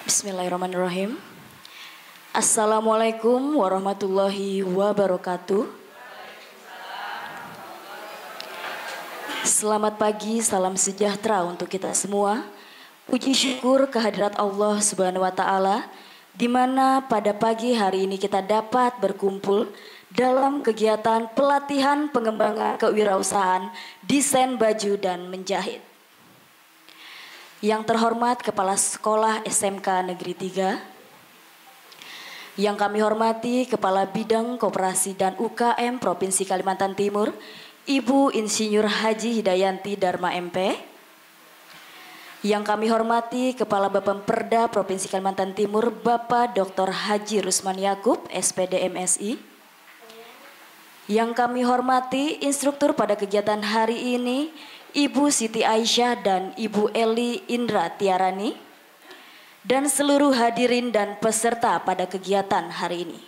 Bismillahirrahmanirrahim. Assalamualaikum warahmatullahi wabarakatuh. Selamat pagi, salam sejahtera untuk kita semua. Puji syukur kehadirat Allah Subhanahu wa taala di mana pada pagi hari ini kita dapat berkumpul dalam kegiatan pelatihan pengembangan kewirausahaan, desain baju dan menjahit. Yang terhormat Kepala Sekolah SMK Negeri 3, yang kami hormati Kepala Bidang Koperasi dan UKM Provinsi Kalimantan Timur, Ibu Insinyur Haji Hidayanti Dharma MP, yang kami hormati Kepala Bapemperda Provinsi Kalimantan Timur, Bapak Dr. Haji Rusman Yakub, SPD MSI, yang kami hormati instruktur pada kegiatan hari ini, Ibu Siti Aisyah dan Ibu Eli Indra Tiarani, dan seluruh hadirin dan peserta pada kegiatan hari ini.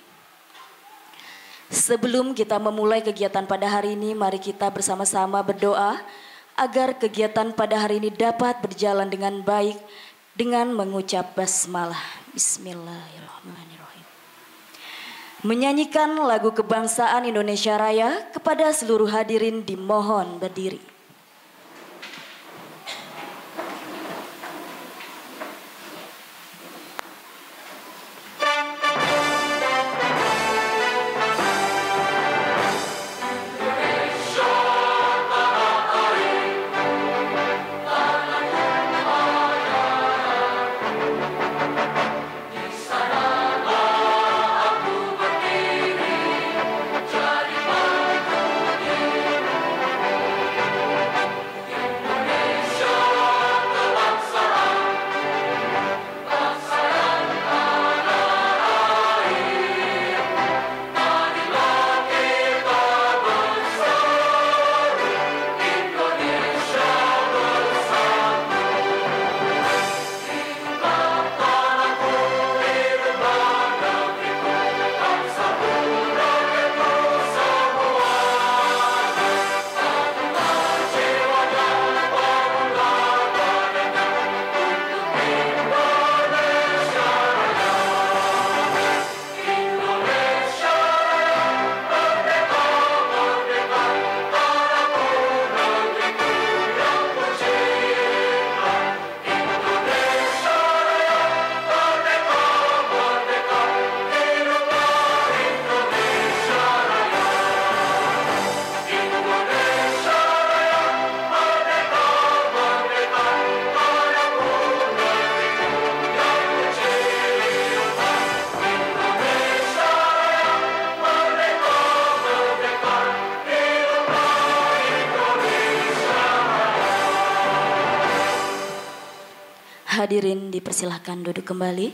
Sebelum kita memulai kegiatan pada hari ini, mari kita bersama-sama berdoa agar kegiatan pada hari ini dapat berjalan dengan baik dengan mengucap basmalah. Bismillahirrahmanirrahim. Menyanyikan lagu kebangsaan Indonesia Raya kepada seluruh hadirin dimohon berdiri. Hadirin dipersilahkan duduk kembali.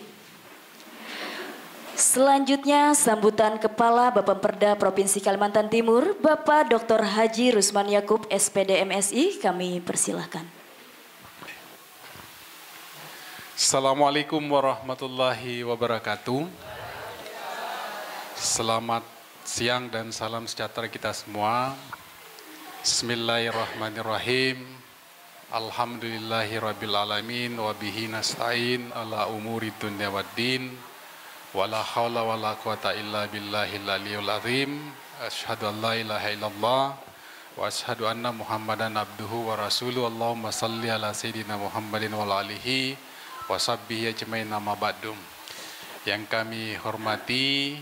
Selanjutnya sambutan Kepala Bapemperda Provinsi Kalimantan Timur, Bapak Dr. Haji Rusman Yakub, SPD MSI, kami persilahkan. Assalamualaikum warahmatullahi wabarakatuh. Selamat siang dan salam sejahtera kita semua. Bismillahirrahmanirrahim. Alhamdulillahirabbil alamin wa bihi nasta'in ala umuri dunya waddin wala haula wala quwata illa billahil aliyul azim. Asyhadu an la ilaha illallah wa asyhadu anna Muhammadan abduhu wa rasuluhu. Allahumma salli ala sayyidina Muhammadin wa ala alihi wa sahbihi ajmain, amma ba'du. Yang kami hormati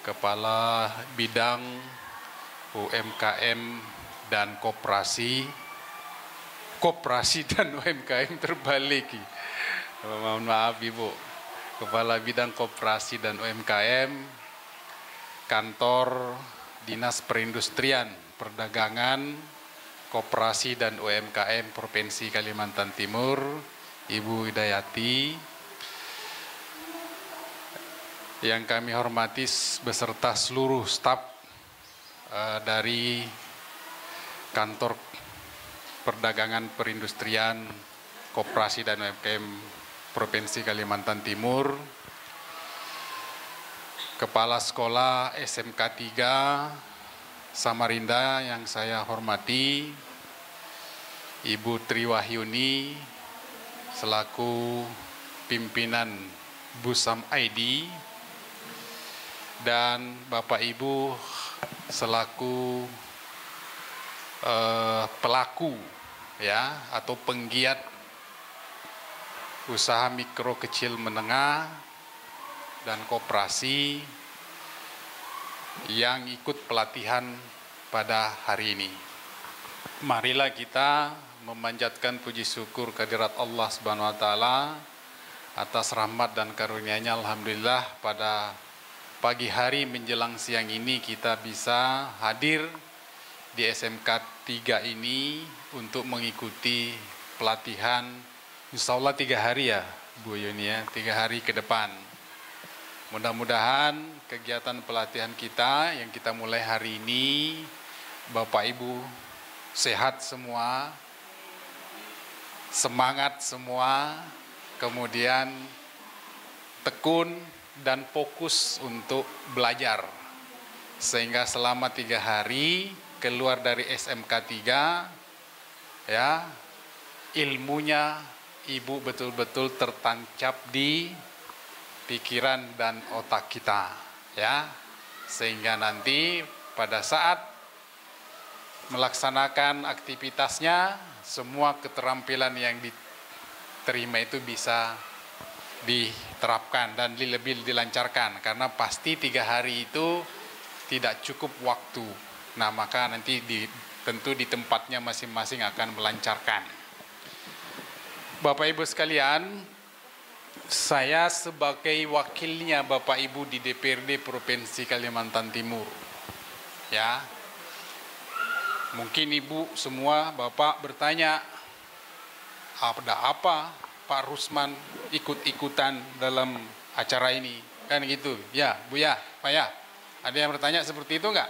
Kepala Bidang UMKM dan Koperasi dan UMKM terbalik. Mohon maaf Ibu. Kepala Bidang Koperasi dan UMKM Kantor Dinas Perindustrian, Perdagangan, Koperasi dan UMKM Provinsi Kalimantan Timur, Ibu Hidayati. Yang kami hormati beserta seluruh staf dari Kantor Perdagangan, Perindustrian, Koperasi dan UMKM Provinsi Kalimantan Timur, Kepala Sekolah SMK 3 Samarinda yang saya hormati, Ibu Triwahyuni selaku pimpinan Busam ID dan Bapak Ibu selaku pelaku ya atau penggiat usaha mikro kecil menengah dan koperasi yang ikut pelatihan pada hari ini. Marilah kita memanjatkan puji syukur kehadirat Allah Subhanahu wa taala atas rahmat dan karunia-Nya. Alhamdulillah pada pagi hari menjelang siang ini kita bisa hadir di SMK 3 ini untuk mengikuti pelatihan insya Allah 3 hari ya Bu Yuni ya, 3 hari ke depan. Mudah-mudahan kegiatan pelatihan kita yang kita mulai hari ini, Bapak Ibu sehat semua, semangat semua, kemudian tekun dan fokus untuk belajar. Sehingga selama 3 hari keluar dari SMK 3, ya, ilmunya Ibu betul-betul tertancap di pikiran dan otak kita, ya, sehingga nanti pada saat melaksanakan aktivitasnya semua keterampilan yang diterima itu bisa diterapkan dan lebih dilancarkan karena pasti 3 hari itu tidak cukup waktu. Nah maka nanti tentu di tempatnya masing-masing akan melancarkan. Bapak Ibu sekalian, saya sebagai wakilnya Bapak Ibu di DPRD Provinsi Kalimantan Timur, ya, mungkin Ibu semua Bapak bertanya, ada apa Pak Rusman ikut-ikutan dalam acara ini? Kan gitu, ya Bu ya, Pak ya. Ada yang bertanya seperti itu enggak?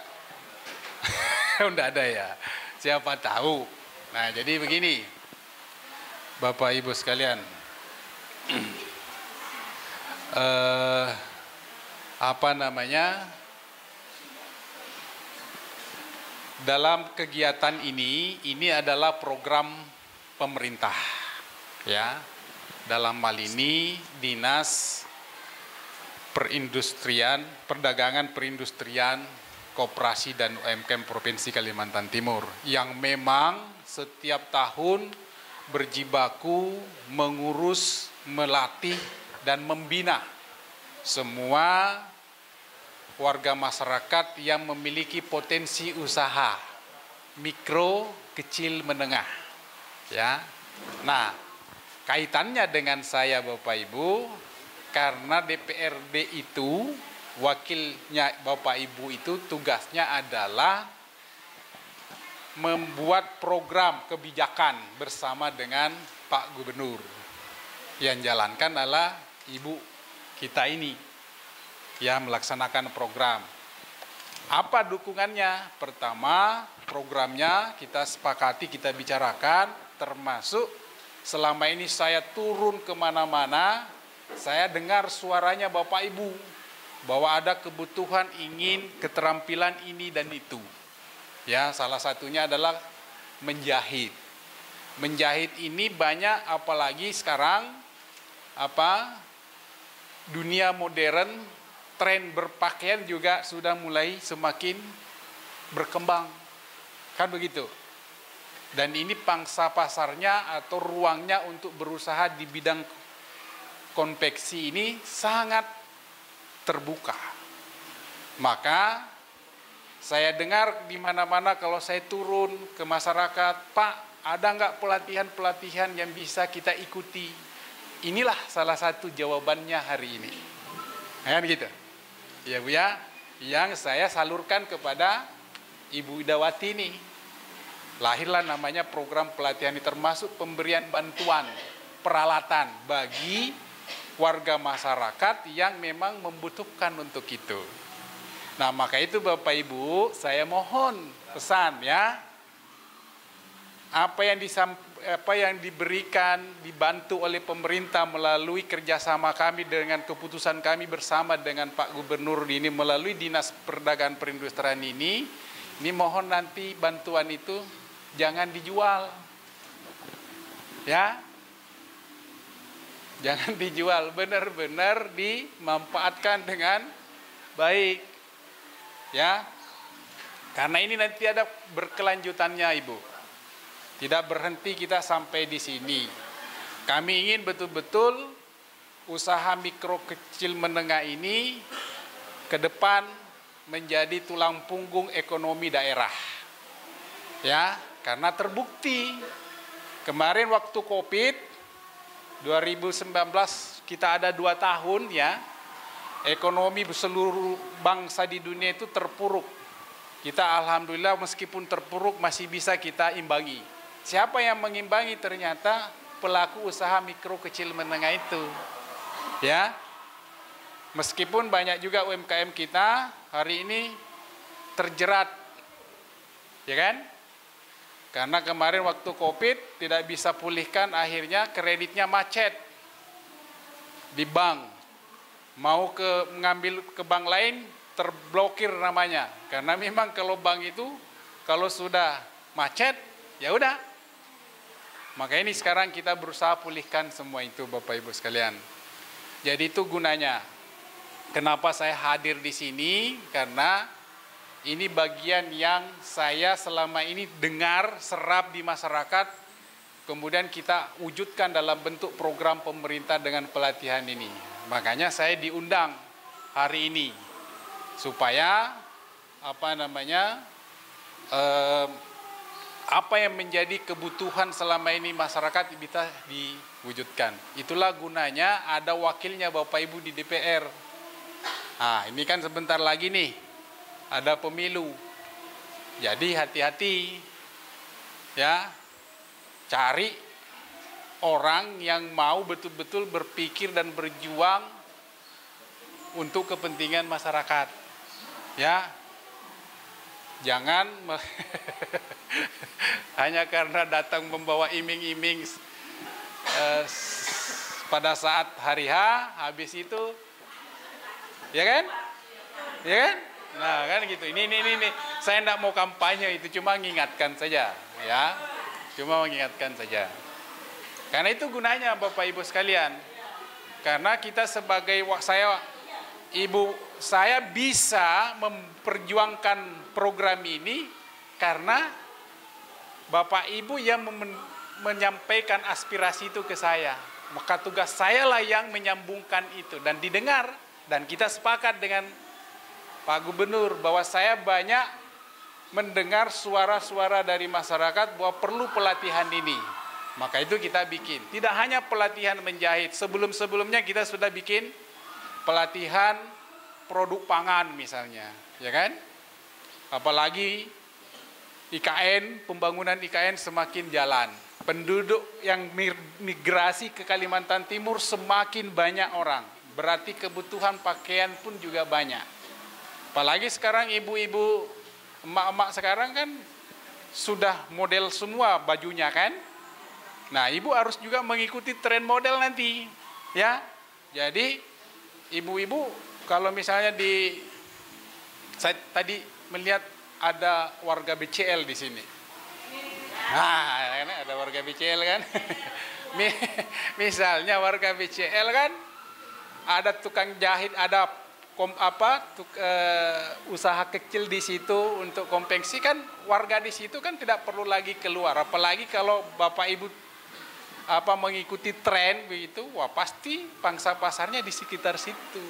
Enggak ada ya, siapa tahu. Nah jadi begini, Bapak Ibu sekalian, dalam kegiatan ini adalah program pemerintah, ya. Dalam hal ini Dinas Perdagangan Perindustrian, Koperasi dan UMKM Provinsi Kalimantan Timur yang memang setiap tahun berjibaku mengurus, melatih dan membina semua warga masyarakat yang memiliki potensi usaha mikro, kecil, menengah, ya. Nah, kaitannya dengan saya Bapak Ibu, karena DPRD itu wakilnya Bapak Ibu itu tugasnya adalah membuat program kebijakan bersama dengan Pak Gubernur. Yang jalankan adalah Ibu kita ini yang melaksanakan program. Apa dukungannya? Pertama, programnya kita sepakati, kita bicarakan, termasuk selama ini saya turun kemana-mana, saya dengar suaranya Bapak Ibu, bahwa ada kebutuhan ingin keterampilan ini dan itu. Ya, salah satunya adalah menjahit. Menjahit ini banyak, apalagi sekarang dunia modern, tren berpakaian juga sudah mulai semakin berkembang. Kan begitu. Dan ini pangsa pasarnya atau ruangnya untuk berusaha di bidang konveksi ini sangat terbuka. Maka saya dengar di mana-mana kalau saya turun ke masyarakat, Pak, ada nggak pelatihan-pelatihan yang bisa kita ikuti? Inilah salah satu jawabannya hari ini. Kan gitu. Ya Bu ya, yang saya salurkan kepada Ibu Idawati ini. Lahirlah namanya program pelatihan ini, termasuk pemberian bantuan peralatan bagi warga masyarakat yang memang membutuhkan untuk itu. Nah, maka itu Bapak Ibu, saya mohon pesan ya, apa yang diberikan, dibantu oleh pemerintah melalui kerjasama kami dengan keputusan kami bersama dengan Pak Gubernur ini melalui Dinas Perdagangan Perindustrian ini mohon nanti bantuan itu jangan dijual, ya. Jangan dijual, benar-benar dimanfaatkan dengan baik. Ya. Karena ini nanti ada berkelanjutannya, Ibu. Tidak berhenti kita sampai di sini. Kami ingin betul-betul usaha mikro kecil menengah ini ke depan menjadi tulang punggung ekonomi daerah. Ya, karena terbukti kemarin waktu Covid 2019 kita ada 2 tahun ya, ekonomi seluruh bangsa di dunia itu terpuruk. Kita alhamdulillah meskipun terpuruk masih bisa kita imbangi. Siapa yang mengimbangi? Ternyata pelaku usaha mikro kecil menengah itu. Ya. Meskipun banyak juga UMKM kita hari ini terjerat. Ya kan? Karena kemarin waktu Covid tidak bisa pulihkan, akhirnya kreditnya macet di bank. Mau mengambil ke bank lain terblokir namanya. Karena memang kalau bank itu kalau sudah macet ya udah. Maka ini sekarang kita berusaha pulihkan semua itu Bapak Ibu sekalian. Jadi itu gunanya. Kenapa saya hadir di sini? Karena ini bagian yang saya selama ini dengar, serap di masyarakat, kemudian kita wujudkan dalam bentuk program pemerintah dengan pelatihan ini. Makanya saya diundang hari ini supaya apa yang menjadi kebutuhan selama ini masyarakat bisa diwujudkan. Itulah gunanya ada wakilnya Bapak Ibu di DPR. Nah, ini kan sebentar lagi nih ada pemilu. Jadi hati-hati ya, cari orang yang mau betul-betul berpikir dan berjuang untuk kepentingan masyarakat. Ya. Jangan hanya karena datang membawa iming-iming pada saat hari H, habis itu ya kan? Ya kan? Nah, kan gitu. Ini. Saya tidak mau kampanye, itu cuma mengingatkan saja, ya. Cuma mengingatkan saja. Karena itu gunanya Bapak Ibu sekalian. Karena kita sebagai saya bisa memperjuangkan program ini karena Bapak Ibu yang menyampaikan aspirasi itu ke saya. Maka tugas saya lah yang menyambungkan itu dan didengar. Dan kita sepakat dengan Pak Gubernur bahwa saya banyak mendengar suara-suara dari masyarakat bahwa perlu pelatihan ini. Maka itu kita bikin. Tidak hanya pelatihan menjahit. Sebelum-sebelumnya kita sudah bikin pelatihan produk pangan misalnya. Ya kan? Apalagi IKN, pembangunan IKN semakin jalan. Penduduk yang migrasi ke Kalimantan Timur semakin banyak orang. Berarti kebutuhan pakaian pun juga banyak. Apalagi sekarang ibu-ibu, emak-emak sekarang kan sudah model semua bajunya kan. Nah, ibu harus juga mengikuti tren model nanti. Ya. Jadi ibu-ibu kalau misalnya saya tadi melihat ada warga BCL di sini. Nah, ada warga BCL kan. Misalnya warga BCL kan ada tukang jahit, ada usaha kecil di situ untuk konveksi kan, warga di situ kan tidak perlu lagi keluar. Apalagi kalau Bapak Ibu mengikuti tren begitu, wah pasti pangsa pasarnya di sekitar situ.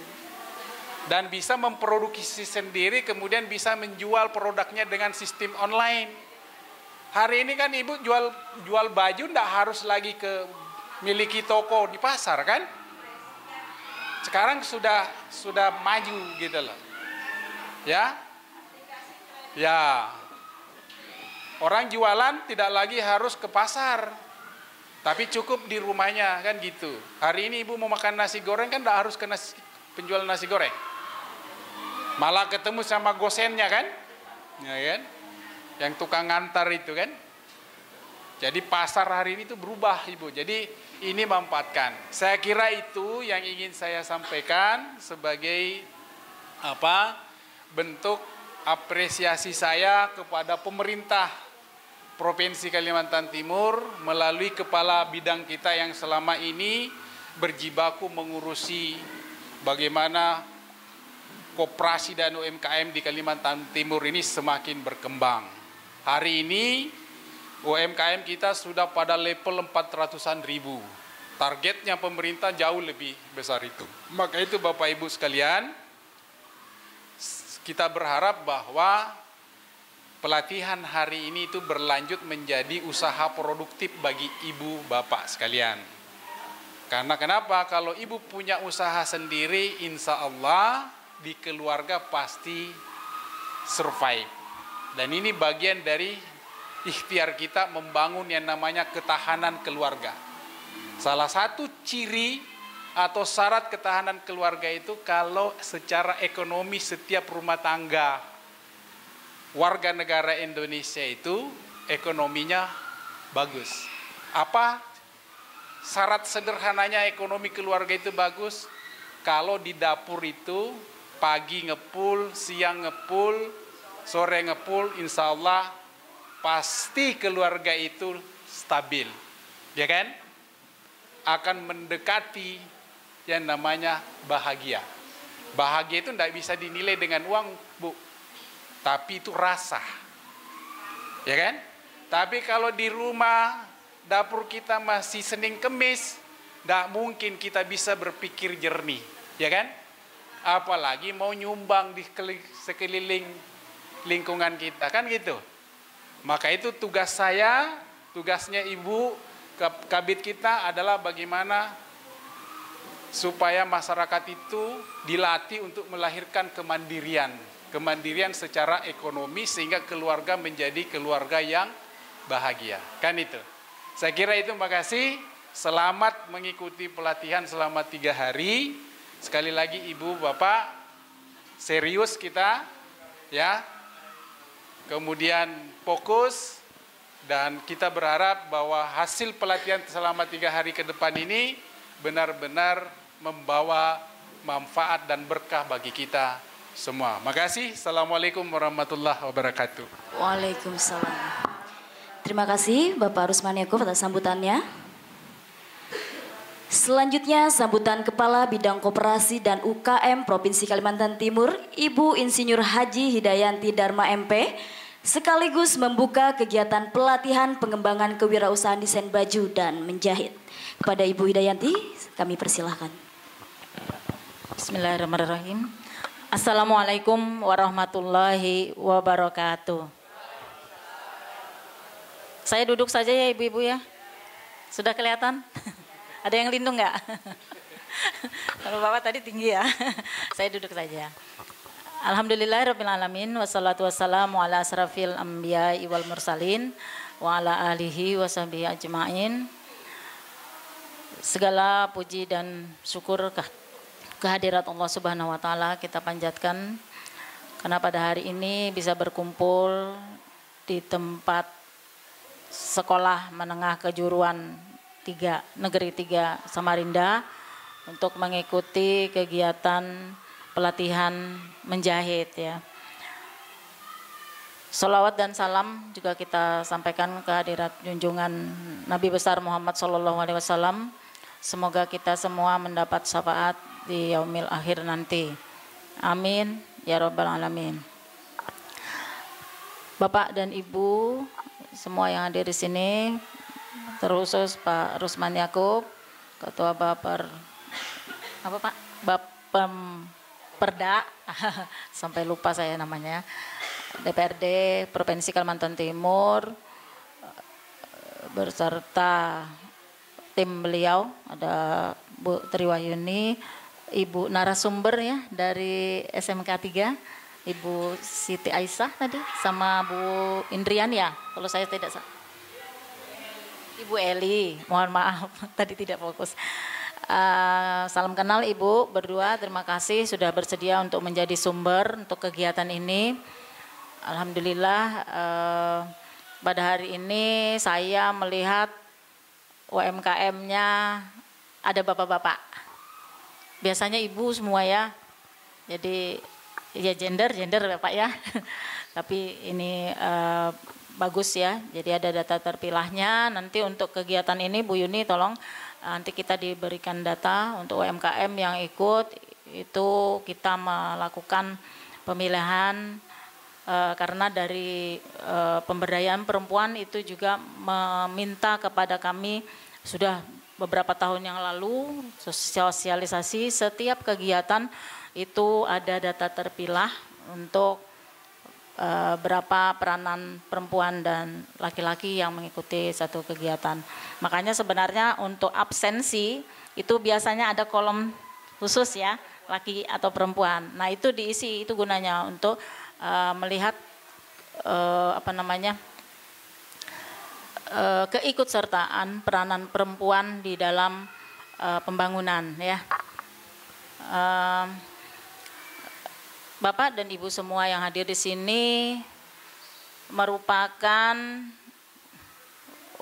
Dan bisa memproduksi sendiri, kemudian bisa menjual produknya dengan sistem online. Hari ini kan ibu jual baju tidak harus lagi miliki toko di pasar kan? Sekarang sudah maju gitu loh. Ya. Ya. Orang jualan tidak lagi harus ke pasar. Tapi cukup di rumahnya kan gitu. Hari ini ibu mau makan nasi goreng kan tidak harus ke penjual nasi goreng. Malah ketemu sama gosennya kan? Ya kan? Yang tukang ngantar itu kan? Jadi pasar hari ini itu berubah ibu. Jadi ini memanfaatkan. Saya kira itu yang ingin saya sampaikan sebagai bentuk apresiasi saya kepada pemerintah Provinsi Kalimantan Timur melalui kepala bidang kita yang selama ini berjibaku mengurusi bagaimana koperasi dan UMKM di Kalimantan Timur ini semakin berkembang. Hari ini UMKM kita sudah pada level 400-an ribu. Targetnya pemerintah jauh lebih besar itu. Maka itu Bapak Ibu sekalian, kita berharap bahwa pelatihan hari ini itu berlanjut menjadi usaha produktif bagi ibu bapak sekalian. Karena kenapa? Kalau ibu punya usaha sendiri, insya Allah di keluarga pasti survive. Dan ini bagian dari ikhtiar kita membangun yang namanya ketahanan keluarga. Salah satu ciri atau syarat ketahanan keluarga itu kalau secara ekonomi setiap rumah tangga warga negara Indonesia itu ekonominya bagus. Apa syarat sederhananya ekonomi keluarga itu bagus? Kalau di dapur itu pagi ngepul, siang ngepul, sore ngepul, insya Allah pasti keluarga itu stabil, ya kan? Akan mendekati yang namanya bahagia. Bahagia itu tidak bisa dinilai dengan uang, Bu, tapi itu rasa, ya kan? Tapi kalau di rumah dapur kita masih Senin Kemis, tidak mungkin kita bisa berpikir jernih, ya kan? Apalagi mau nyumbang di sekeliling lingkungan kita, kan gitu. Maka itu tugas saya, tugasnya Ibu Kabid kita adalah bagaimana supaya masyarakat itu dilatih untuk melahirkan kemandirian. Kemandirian secara ekonomi sehingga keluarga menjadi keluarga yang bahagia. Kan itu. Saya kira itu, makasih. Selamat mengikuti pelatihan selama 3 hari. Sekali lagi Ibu Bapak, serius kita ya. Kemudian fokus, dan kita berharap bahwa hasil pelatihan selama 3 hari ke depan ini benar-benar membawa manfaat dan berkah bagi kita semua. Makasih. Assalamualaikum warahmatullahi wabarakatuh. Waalaikumsalam. Terima kasih Bapak Rusman Yaakub atas sambutannya. Selanjutnya sambutan Kepala Bidang Koperasi dan UKM Provinsi Kalimantan Timur, Ibu Insinyur Haji Hidayanti Dharma MP, sekaligus membuka kegiatan pelatihan pengembangan kewirausahaan desain baju dan menjahit. Kepada Ibu Hidayanti, kami persilahkan. Bismillahirrahmanirrahim. Assalamualaikum warahmatullahi wabarakatuh. Saya duduk saja ya ibu-ibu ya. Sudah kelihatan? Ada yang lindung nggak? Kalau Bapak tadi tinggi ya. Saya duduk saja. Alhamdulillahirrabbilalamin. Wassalatu wassalamu ala asrafil anbiya'i wal mursalin. Wa ala alihi wa sahbihi ajma'in. Segala puji dan syukur kehadirat Allah Subhanahu wa Ta'ala kita panjatkan. Karena pada hari ini bisa berkumpul di tempat sekolah menengah kejuruan Negeri 3 Samarinda untuk mengikuti kegiatan pelatihan menjahit ya. Sholawat dan salam juga kita sampaikan kehadirat junjungan Nabi besar Muhammad SAW. Semoga kita semua mendapat syafaat di yaumil akhir nanti. Amin ya rabbal alamin. Bapak dan Ibu semua yang hadir di sini, terkhusus Pak Rusman Yaakub, Ketua Bapemperda, sampai lupa saya namanya, DPRD Provinsi Kalimantan Timur, berserta tim beliau, ada Bu Triwahyuni, Ibu narasumber ya dari SMK 3, Ibu Siti Aisyah tadi, sama Bu Indrian ya, kalau saya tidak salah. Ibu Eli, mohon maaf tadi tidak fokus. Salam kenal Ibu berdua, terima kasih sudah bersedia untuk menjadi sumber untuk kegiatan ini. Alhamdulillah pada hari ini saya melihat UMKM-nya ada bapak-bapak. Biasanya ibu semua ya, jadi ya gender Bapak ya. Tapi ini bagus ya, jadi ada data terpilahnya. Nanti untuk kegiatan ini Bu Yuni tolong Nanti kita diberikan data untuk UMKM yang ikut, itu kita melakukan pemilihan karena dari pemberdayaan perempuan itu juga meminta kepada kami sudah beberapa tahun yang lalu sosialisasi setiap kegiatan itu ada data terpilah untuk berapa peranan perempuan dan laki-laki yang mengikuti satu kegiatan. Makanya sebenarnya untuk absensi itu biasanya ada kolom khusus ya, laki atau perempuan. Nah itu diisi, itu gunanya untuk melihat keikutsertaan peranan perempuan di dalam pembangunan ya. Bapak dan Ibu semua yang hadir di sini merupakan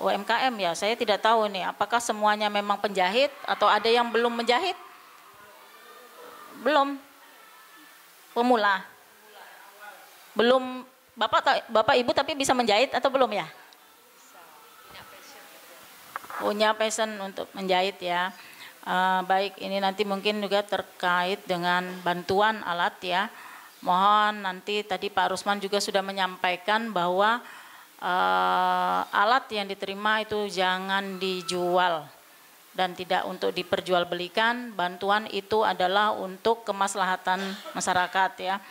UMKM ya. Saya tidak tahu nih apakah semuanya memang penjahit atau ada yang belum menjahit? Belum. Pemula. Belum. Bapak Ibu tapi bisa menjahit atau belum ya? Punya passion untuk menjahit ya. Baik, ini nanti mungkin juga terkait dengan bantuan alat ya. Mohon nanti tadi Pak Rusman juga sudah menyampaikan bahwa alat yang diterima itu jangan dijual dan tidak untuk diperjualbelikan. Bantuan itu adalah untuk kemaslahatan masyarakat ya.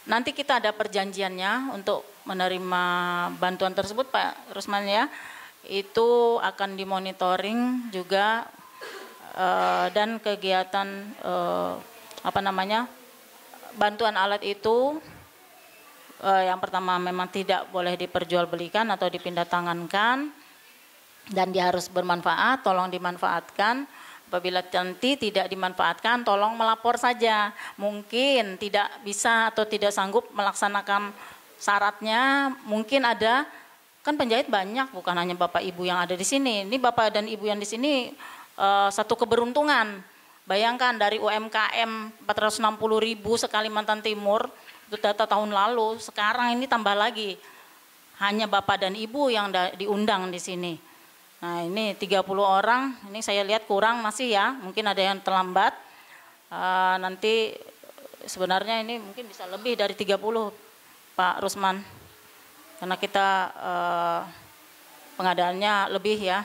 Nanti kita ada perjanjiannya untuk menerima bantuan tersebut Pak Rusman ya. Itu akan dimonitoring juga dan kegiatan bantuan alat itu yang pertama memang tidak boleh diperjualbelikan atau dipindah tangankan dan dia harus bermanfaat, tolong dimanfaatkan. Apabila nanti tidak dimanfaatkan, tolong melapor saja. Mungkin tidak bisa atau tidak sanggup melaksanakan syaratnya, mungkin ada, kan penjahit banyak, bukan hanya Bapak Ibu yang ada di sini. Ini Bapak dan Ibu yang di sini satu keberuntungan. Bayangkan dari UMKM 460.000 se-Kalimantan Timur, itu data tahun lalu, sekarang ini tambah lagi. Hanya Bapak dan Ibu yang diundang di sini. Nah ini 30 orang, ini saya lihat kurang masih ya, mungkin ada yang terlambat. Nanti sebenarnya ini mungkin bisa lebih dari 30 Pak Rusman. Karena kita pengadaannya lebih ya,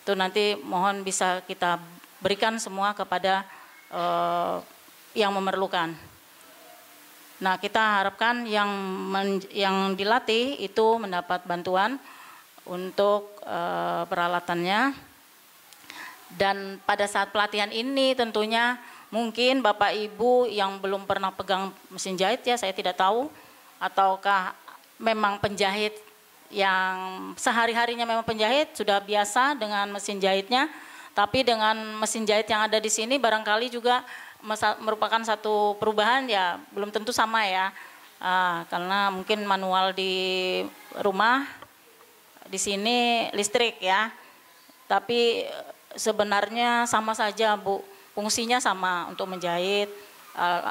itu nanti mohon bisa kita berikan semua kepada yang memerlukan. Nah kita harapkan yang dilatih itu mendapat bantuan untuk peralatannya. Dan pada saat pelatihan ini tentunya mungkin Bapak Ibu yang belum pernah pegang mesin jahit ya, saya tidak tahu, ataukah memang penjahit yang sehari-harinya memang penjahit sudah biasa dengan mesin jahitnya, tapi dengan mesin jahit yang ada di sini barangkali juga merupakan satu perubahan ya, belum tentu sama ya, karena mungkin manual di rumah, di sini listrik ya, tapi sebenarnya sama saja Bu, fungsinya sama untuk menjahit,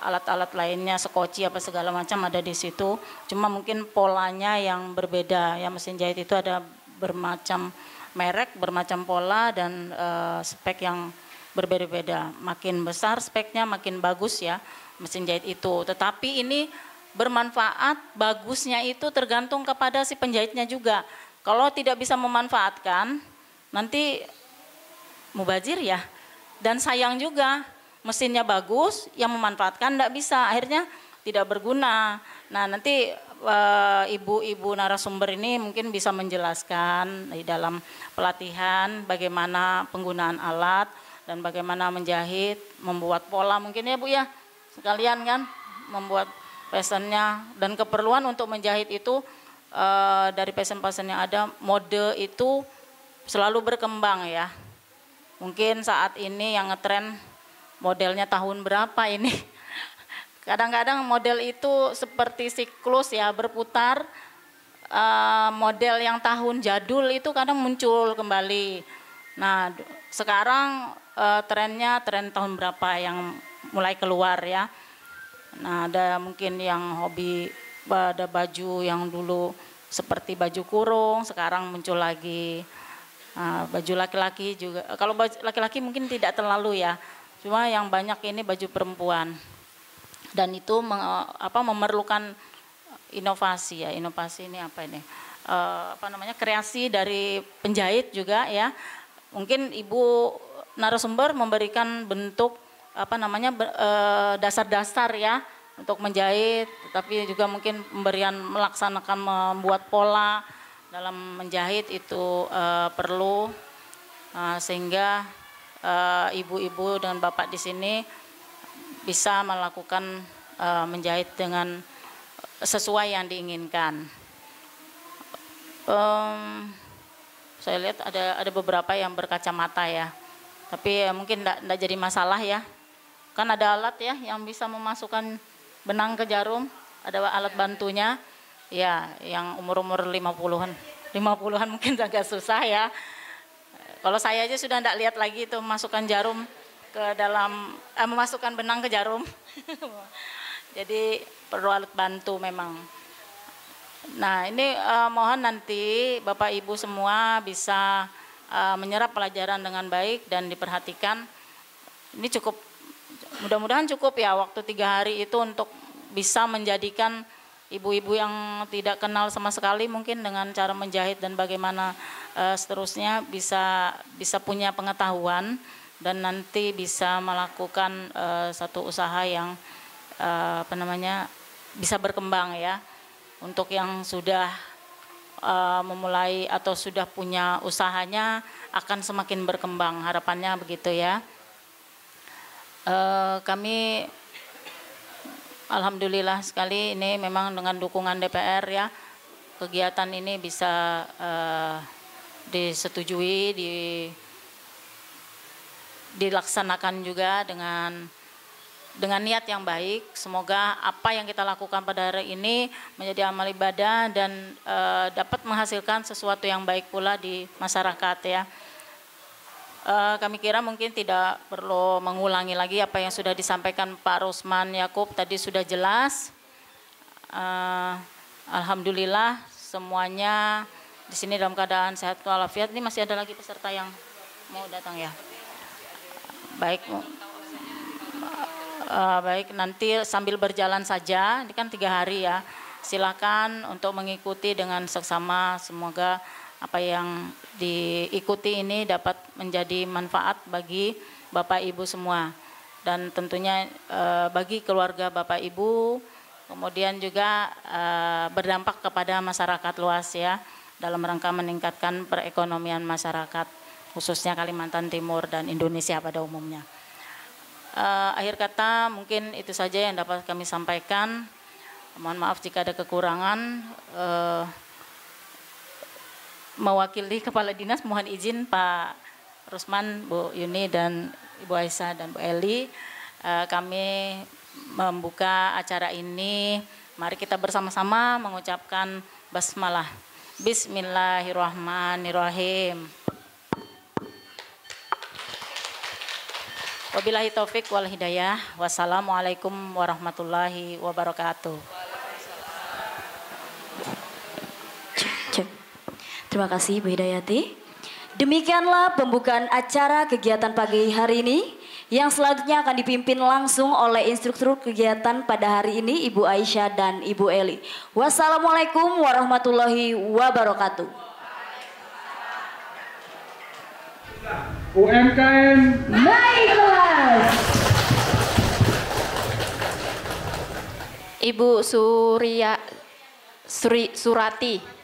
alat-alat lainnya, sekoci apa segala macam ada di situ, cuma mungkin polanya yang berbeda ya, mesin jahit itu ada bermacam merek, bermacam pola dan spek yang berbeda-beda. Makin besar speknya makin bagus ya mesin jahit itu. Tetapi ini bermanfaat, bagusnya itu tergantung kepada si penjahitnya juga. Kalau tidak bisa memanfaatkan, nanti mubazir ya. Dan sayang juga, mesinnya bagus, yang memanfaatkan tidak bisa, akhirnya tidak berguna. Nah nanti ibu-ibu narasumber ini mungkin bisa menjelaskan di dalam pelatihan bagaimana penggunaan alat dan bagaimana menjahit, membuat pola mungkin ya Bu ya, sekalian kan membuat passionnya dan keperluan untuk menjahit itu dari passion-passion yang ada, mode itu selalu berkembang ya. Mungkin saat ini yang ngetren modelnya tahun berapa ini? Kadang-kadang model itu seperti siklus ya, berputar, model yang tahun jadul itu kadang muncul kembali. Nah sekarang trennya tren tahun berapa yang mulai keluar ya. Nah ada mungkin yang hobi ada baju yang dulu seperti baju kurung, sekarang muncul lagi. Nah, baju laki-laki juga, kalau baju laki-laki mungkin tidak terlalu ya, cuma yang banyak ini baju perempuan. Dan itu memerlukan inovasi ya, inovasi ini apa ini? Kreasi dari penjahit juga ya. Mungkin Ibu narasumber memberikan bentuk dasar-dasar ya untuk menjahit, tapi juga mungkin melaksanakan membuat pola dalam menjahit itu perlu, sehingga ibu-ibu dan bapak di sini bisa melakukan menjahit dengan sesuai yang diinginkan. Saya lihat ada beberapa yang berkacamata ya, tapi mungkin enggak jadi masalah ya. Kan ada alat ya yang bisa memasukkan benang ke jarum, ada alat bantunya. Ya, yang umur-umur 50-an mungkin agak susah ya. Kalau saya aja sudah enggak lihat lagi itu masukkan jarum ke dalam, memasukkan benang ke jarum. Jadi perlu alat bantu memang. Nah ini mohon nanti Bapak Ibu semua bisa menyerap pelajaran dengan baik dan diperhatikan. Ini cukup, mudah-mudahan cukup ya waktu 3 hari itu untuk bisa menjadikan ibu-ibu yang tidak kenal sama sekali mungkin dengan cara menjahit dan bagaimana seterusnya bisa punya pengetahuan dan nanti bisa melakukan satu usaha yang bisa berkembang ya. Untuk yang sudah memulai atau sudah punya usahanya akan semakin berkembang, harapannya begitu ya. Kami alhamdulillah sekali ini memang dengan dukungan DPR ya, kegiatan ini bisa disetujui, dilaksanakan juga dengan niat yang baik. Semoga apa yang kita lakukan pada hari ini menjadi amal ibadah dan dapat menghasilkan sesuatu yang baik pula di masyarakat ya. Kami kira mungkin tidak perlu mengulangi lagi apa yang sudah disampaikan Pak Rusman Yakub tadi, sudah jelas. Alhamdulillah semuanya di sini dalam keadaan sehat walafiat. Ini masih ada lagi peserta yang mau datang ya. Baik. Baik, nanti sambil berjalan saja, ini kan 3 hari ya. Silakan untuk mengikuti dengan seksama. Semoga apa yang diikuti ini dapat menjadi manfaat bagi Bapak Ibu semua. Dan tentunya bagi keluarga Bapak Ibu, kemudian juga berdampak kepada masyarakat luas ya, dalam rangka meningkatkan perekonomian masyarakat, khususnya Kalimantan Timur dan Indonesia pada umumnya. Akhir kata mungkin itu saja yang dapat kami sampaikan. Mohon maaf jika ada kekurangan. Mewakili Kepala Dinas mohon izin Pak Rusman, Bu Yuni dan Ibu Aisyah dan Bu Eli, kami membuka acara ini. Mari kita bersama-sama mengucapkan basmalah. Bismillahirrahmanirrahim. Wabillahi taufik wal hidayah. Wassalamualaikum warahmatullahi wabarakatuh. Terima kasih Bu Hidayati. Demikianlah pembukaan acara kegiatan pagi hari ini, yang selanjutnya akan dipimpin langsung oleh instruktur kegiatan pada hari ini Ibu Aisyah dan Ibu Eli. Wassalamualaikum warahmatullahi wabarakatuh. UMKM naik kelas. Ibu Surati.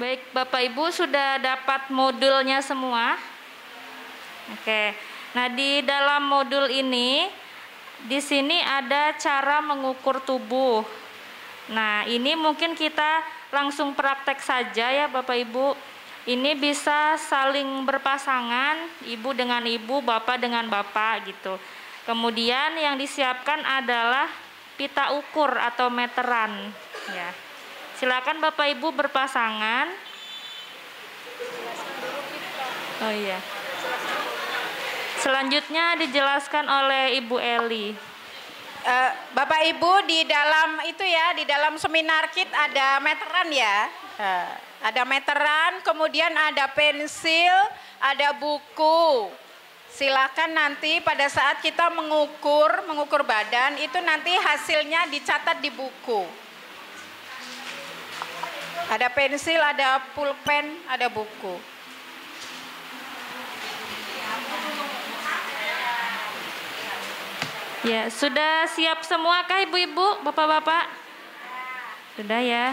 Baik, Bapak Ibu sudah dapat modulnya semua? Oke. Nah, di dalam modul ini di sini ada cara mengukur tubuh. Nah, ini mungkin kita langsung praktek saja ya Bapak Ibu. Ini bisa saling berpasangan, ibu dengan ibu, bapak dengan bapak gitu. Kemudian yang disiapkan adalah pita ukur atau meteran ya. Silakan Bapak Ibu berpasangan. Oh iya. Selanjutnya dijelaskan oleh Ibu Eli. Bapak Ibu di dalam itu ya, di dalam seminar kit ada meteran ya. Ada meteran, kemudian ada pensil, ada buku. Silakan nanti pada saat kita mengukur badan itu nanti hasilnya dicatat di buku. Ada pensil, ada pulpen, ada buku. Ya, sudah siap semua kah Ibu-ibu, Bapak-bapak? Sudah ya.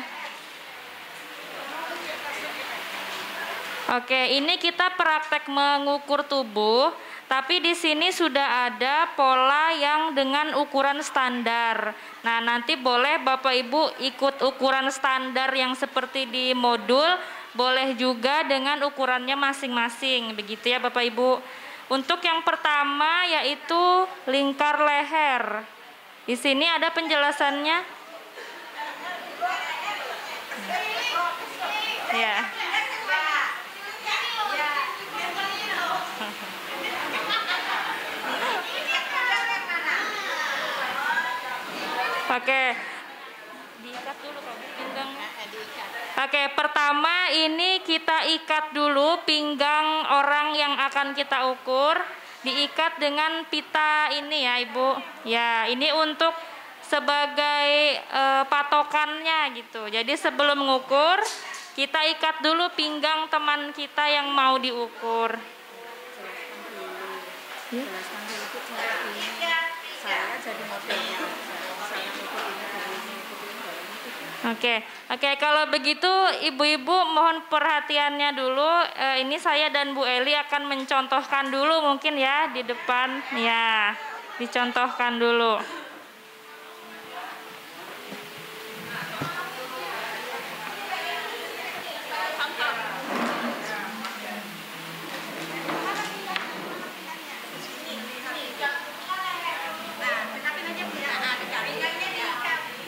Oke, ini kita praktek mengukur tubuh, tapi di sini sudah ada pola yang dengan ukuran standar. Nah, nanti boleh Bapak Ibu ikut ukuran standar yang seperti di modul, boleh juga dengan ukurannya masing-masing. Begitu ya Bapak Ibu. Untuk yang pertama yaitu lingkar leher. Di sini ada penjelasannya. Ya. Oke, diikat dulu pinggangnya. Oke, pertama ini kita ikat dulu pinggang orang yang akan kita ukur. Diikat dengan pita ini ya Ibu. Ya, ini untuk sebagai patokannya gitu. Jadi sebelum mengukur, kita ikat dulu pinggang teman kita yang mau diukur. Saya jadi modelnya. Oke, kalau begitu ibu-ibu mohon perhatiannya dulu. Ini saya dan Bu Eli akan mencontohkan dulu mungkin ya di depan. Ya, dicontohkan dulu.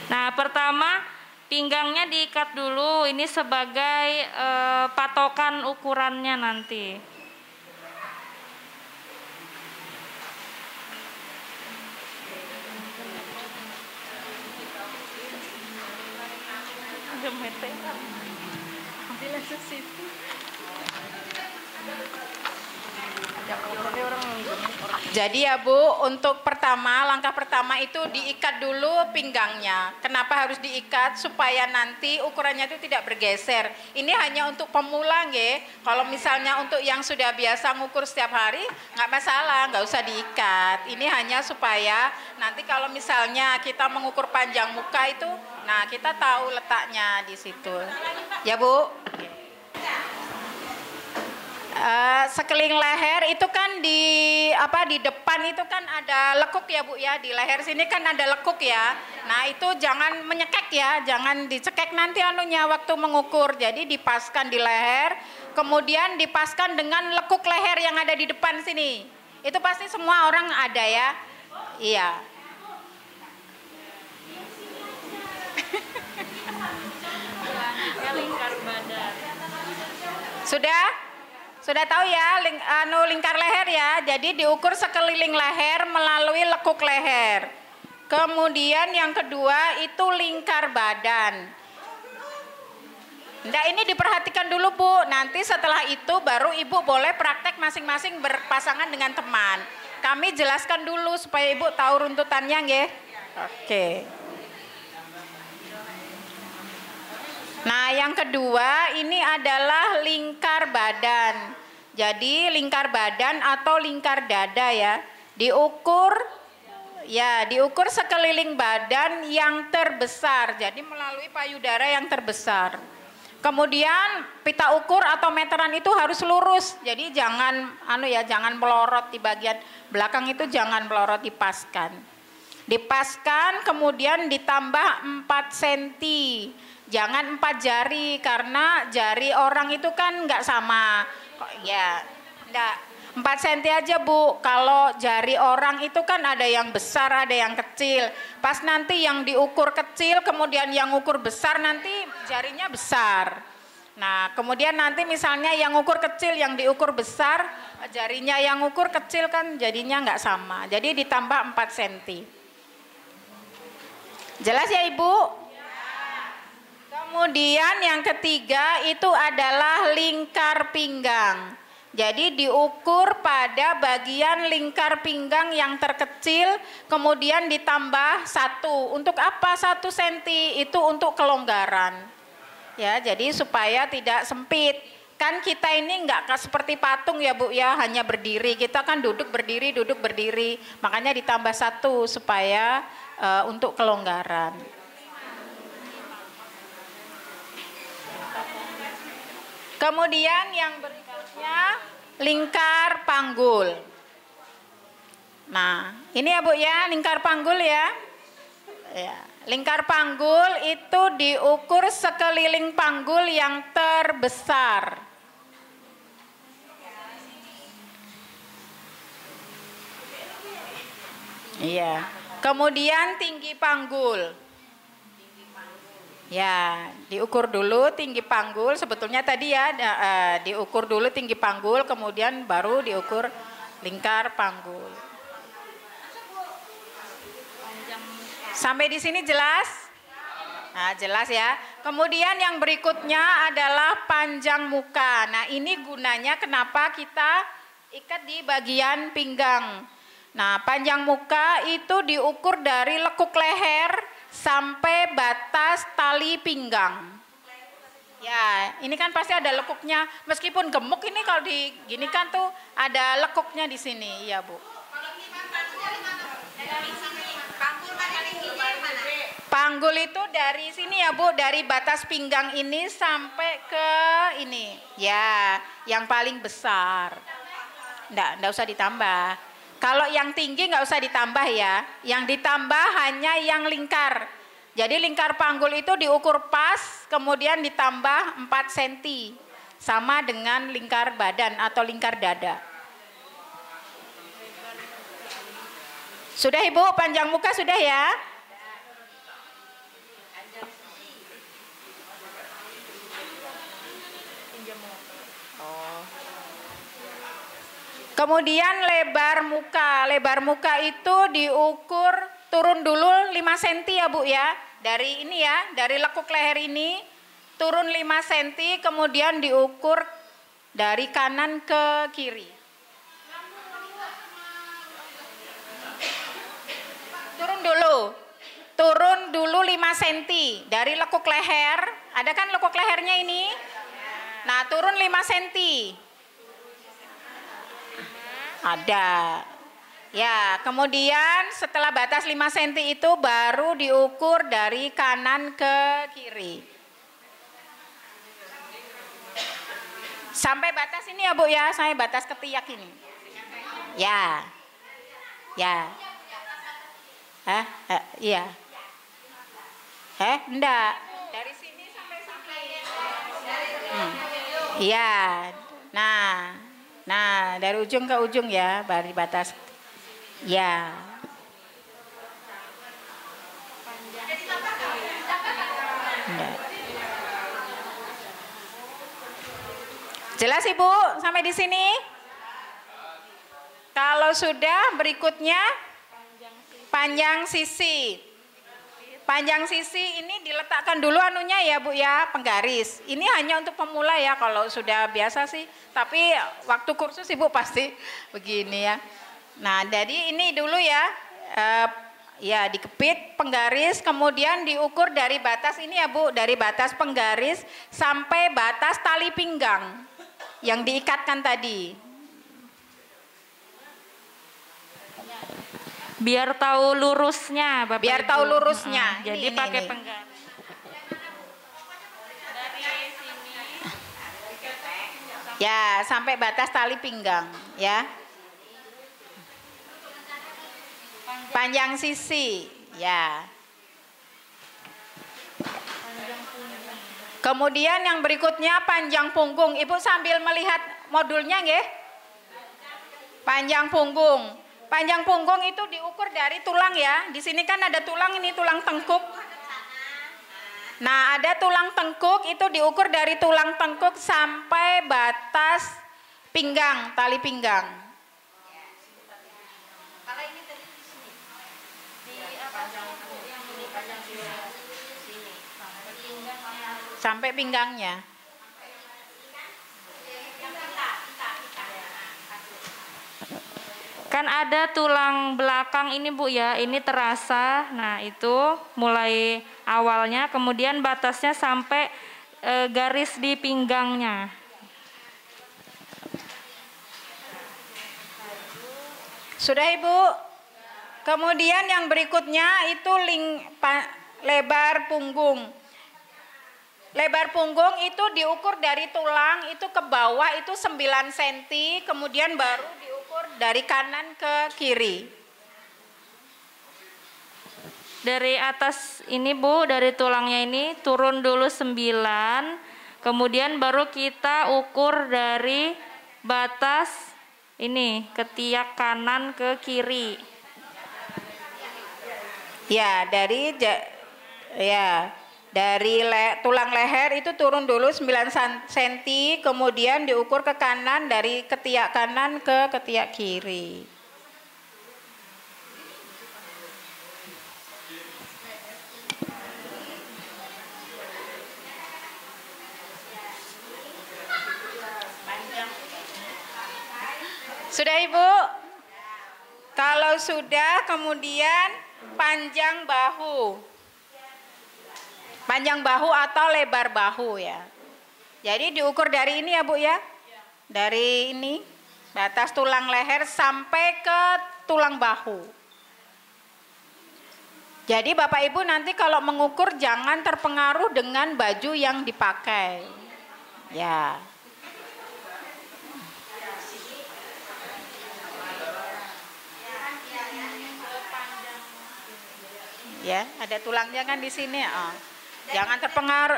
Nah, pertama pinggangnya diikat dulu, ini sebagai patokan ukurannya nanti. Jadi ya Bu, untuk langkah pertama itu diikat dulu pinggangnya. Kenapa harus diikat? Supaya nanti ukurannya itu tidak bergeser. Ini hanya untuk pemula nggih. Kalau misalnya untuk yang sudah biasa ngukur setiap hari, nggak masalah, nggak usah diikat. Ini hanya supaya nanti kalau misalnya kita mengukur panjang muka itu, nah kita tahu letaknya di situ. Ya Bu. Sekeliling leher itu kan di depan itu kan ada lekuk ya Bu ya, di leher sini kan ada lekuk ya. Nah itu jangan menyekek ya, jangan dicekek nanti anunya waktu mengukur. Jadi dipaskan di leher, kemudian dipaskan dengan lekuk leher yang ada di depan sini. Itu pasti semua orang ada ya. Iya. Lingkar badan. Sudah tahu ya lingkar leher ya. Jadi diukur sekeliling leher melalui lekuk leher. Kemudian yang kedua itu lingkar badan. Nah ini diperhatikan dulu Bu. Nanti setelah itu baru Ibu boleh praktek masing-masing berpasangan dengan teman. Kami jelaskan dulu supaya Ibu tahu runtutannya nggih. Oke. Nah yang kedua ini adalah lingkar badan. Jadi lingkar badan atau lingkar dada ya. Diukur sekeliling badan yang terbesar. Jadi melalui payudara yang terbesar. Kemudian pita ukur atau meteran itu harus lurus. Jadi jangan jangan melorot di bagian belakang itu, jangan melorot, dipaskan. Dipaskan kemudian ditambah 4 cm. Jangan 4 jari karena jari orang itu kan nggak sama. Ya, enggak. 4 cm aja Bu. Kalau jari orang itu kan ada yang besar, ada yang kecil. Pas nanti yang diukur kecil, kemudian yang ukur besar, nanti jarinya besar. Nah, kemudian nanti misalnya yang ukur kecil, yang diukur besar, jarinya yang ukur kecil kan jadinya nggak sama. Jadi ditambah 4 cm. Jelas ya Ibu? Kemudian yang ketiga itu adalah lingkar pinggang. Jadi diukur pada bagian lingkar pinggang yang terkecil, kemudian ditambah 1. Untuk apa 1 cm? Itu untuk kelonggaran. Ya, jadi supaya tidak sempit. Kan kita ini nggak seperti patung ya Bu ya, hanya berdiri. Kita kan duduk berdiri, duduk berdiri. Makanya ditambah 1 supaya untuk kelonggaran. Kemudian yang berikutnya lingkar panggul. Nah, ini ya Bu ya, lingkar panggul ya. Ya, lingkar panggul itu diukur sekeliling panggul yang terbesar. Iya. Kemudian tinggi panggul. Ya, diukur dulu tinggi panggul. Sebetulnya tadi ya diukur dulu tinggi panggul, kemudian baru diukur lingkar panggul. Sampai di sini jelas? Nah, jelas ya. Kemudian yang berikutnya adalah panjang muka. Nah, ini gunanya kenapa kita ikat di bagian pinggang. Nah, panjang muka itu diukur dari lekuk leher sampai batas tali pinggang. Ya, ini kan pasti ada lekuknya. Meskipun gemuk ini kalau diginikan tuh ada lekuknya di sini, ya Bu. Panggul itu dari sini ya Bu, dari batas pinggang ini sampai ke ini. Ya, yang paling besar. Nggak usah ditambah. Kalau yang tinggi nggak usah ditambah ya. Yang ditambah hanya yang lingkar. Jadi lingkar panggul itu diukur pas, kemudian ditambah 4 cm. Sama dengan lingkar badan atau lingkar dada. Sudah Ibu, panjang muka sudah ya? Kemudian lebar muka. Lebar muka itu diukur turun dulu 5 cm ya Bu ya. Dari ini ya, dari lekuk leher ini turun 5 cm, kemudian diukur dari kanan ke kiri. Turun dulu 5 cm dari lekuk leher. Ada kan lekuk lehernya ini? Nah, turun 5 cm. Ada. Ya, kemudian setelah batas 5 cm itu baru diukur dari kanan ke kiri. Sampai batas ini ya Bu ya, sampai batas ketiak ini. Ya. Ya. Iya. Enggak. Dari sini sampai sini. Iya. Nah, dari ujung ke ujung ya, dari batas. Ya. Enggak. Jelas Ibu sampai di sini? Kalau sudah, berikutnya panjang sisi. Panjang sisi ini diletakkan dulu anunya ya Bu ya, penggaris. Ini hanya untuk pemula ya, kalau sudah biasa sih. Tapi waktu kursus Ibu pasti begini ya. Nah, jadi ini dulu ya, ya dikepit penggaris, kemudian diukur dari batas ini ya Bu, dari batas penggaris sampai batas tali pinggang yang diikatkan tadi. Biar tahu lurusnya, Bapak Ibu. Biar tahu lurusnya. Jadi pakai penggaris. Dari sini Ya, sampai batas tali pinggang, ya. Panjang sisi, ya. Kemudian yang berikutnya panjang punggung. Ibu sambil melihat modulnya nggih. Panjang punggung. Panjang punggung itu diukur dari tulang ya. Di sini kan ada tulang, ini tulang tengkuk. Nah, ada tulang tengkuk itu diukur dari tulang tengkuk sampai batas pinggang, tali pinggang. Sampai pinggangnya. Kan ada tulang belakang ini Bu ya, ini terasa. Nah itu mulai awalnya, kemudian batasnya sampai garis di pinggangnya. Sudah Ibu? Kemudian yang berikutnya itu lebar punggung. Lebar punggung itu diukur dari tulang itu ke bawah itu 9 cm, kemudian baru diukur dari kanan ke kiri. Dari atas ini Bu, dari tulangnya ini turun dulu 9, kemudian baru kita ukur dari batas ini ketiak kanan ke kiri. Ya, dari tulang leher itu turun dulu 9 cm, kemudian diukur ke kanan dari ketiak kanan ke ketiak kiri. Sudah Ibu? Kalau sudah, kemudian panjang bahu. Panjang bahu atau lebar bahu ya. Jadi diukur dari ini ya Bu ya. Dari ini batas tulang leher sampai ke tulang bahu. Jadi Bapak Ibu nanti kalau mengukur jangan terpengaruh dengan baju yang dipakai. Ya. Ya, ada tulangnya kan di sini. Oh. Jangan terpengaruh,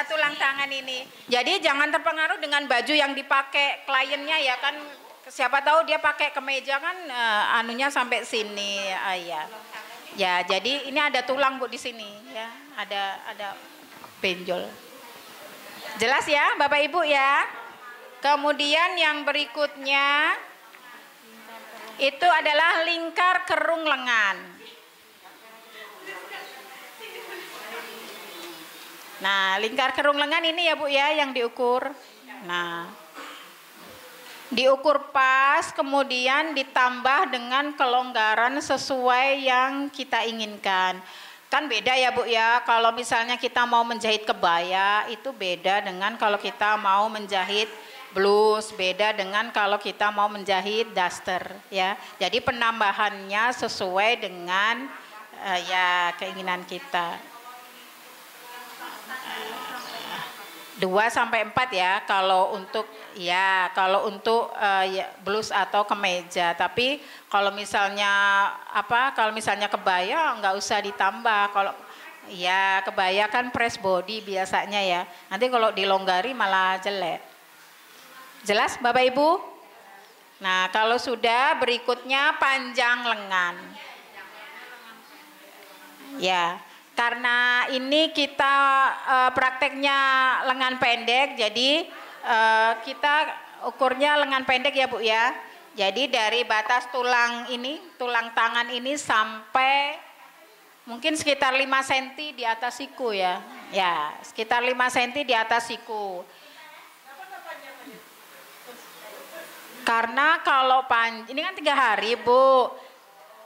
tulang tangan ini. Jadi jangan terpengaruh dengan baju yang dipakai kliennya ya kan. Siapa tahu dia pakai kemeja kan anunya sampai sini, ya. Ya, jadi ini ada tulang Bu di sini, ya. Ada benjol. Jelas ya, Bapak Ibu ya. Kemudian yang berikutnya itu adalah lingkar kerung lengan. Nah, lingkar kerung lengan ini ya Bu ya yang diukur. Nah, diukur pas, kemudian ditambah dengan kelonggaran sesuai yang kita inginkan. Kan beda ya Bu ya, kalau misalnya kita mau menjahit kebaya itu beda dengan kalau kita mau menjahit blus, beda dengan kalau kita mau menjahit daster ya. Jadi penambahannya sesuai dengan ya keinginan kita. 2-4 ya kalau untuk ya blus atau kemeja. Tapi kalau misalnya kebaya nggak usah ditambah. Kalau ya kebaya kan press body biasanya ya. Nanti kalau dilonggari malah jelek. Jelas Bapak Ibu? Nah, kalau sudah berikutnya panjang lengan. Ya. Karena ini kita prakteknya lengan pendek, jadi kita ukurnya lengan pendek ya Bu ya. Jadi dari batas tulang ini, tulang tangan ini sampai mungkin sekitar 5 cm di atas siku ya. Ya, sekitar 5 cm di atas siku. Karena kalau ini kan 3 hari Bu.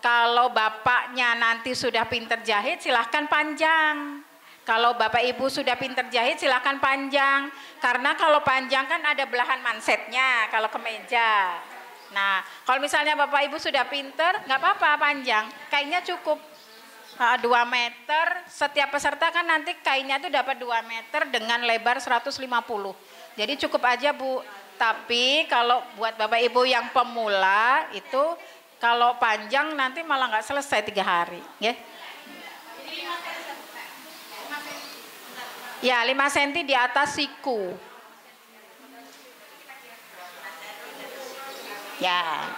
Kalau bapaknya nanti sudah pinter jahit silahkan panjang. Kalau Bapak Ibu sudah pinter jahit silahkan panjang. Karena kalau panjang kan ada belahan mansetnya kalau kemeja. Nah kalau misalnya Bapak Ibu sudah pinter nggak apa-apa panjang. Kainnya cukup 2 meter. Setiap peserta kan nanti kainnya tuh dapat 2 meter dengan lebar 150. Jadi cukup aja Bu. Tapi kalau buat Bapak Ibu yang pemula itu kalau panjang nanti malah nggak selesai 3 hari. Ya 5 cm di atas siku. Ya.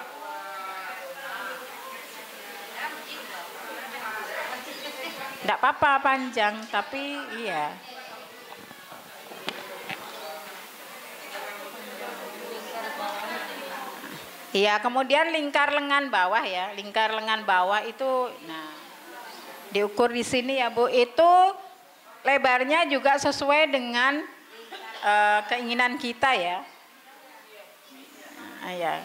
Nggak apa-apa panjang, tapi iya. Iya, kemudian lingkar lengan bawah ya. Lingkar lengan bawah itu, nah, diukur di sini ya Bu. Itu lebarnya juga sesuai dengan keinginan kita ya. Nah, ya.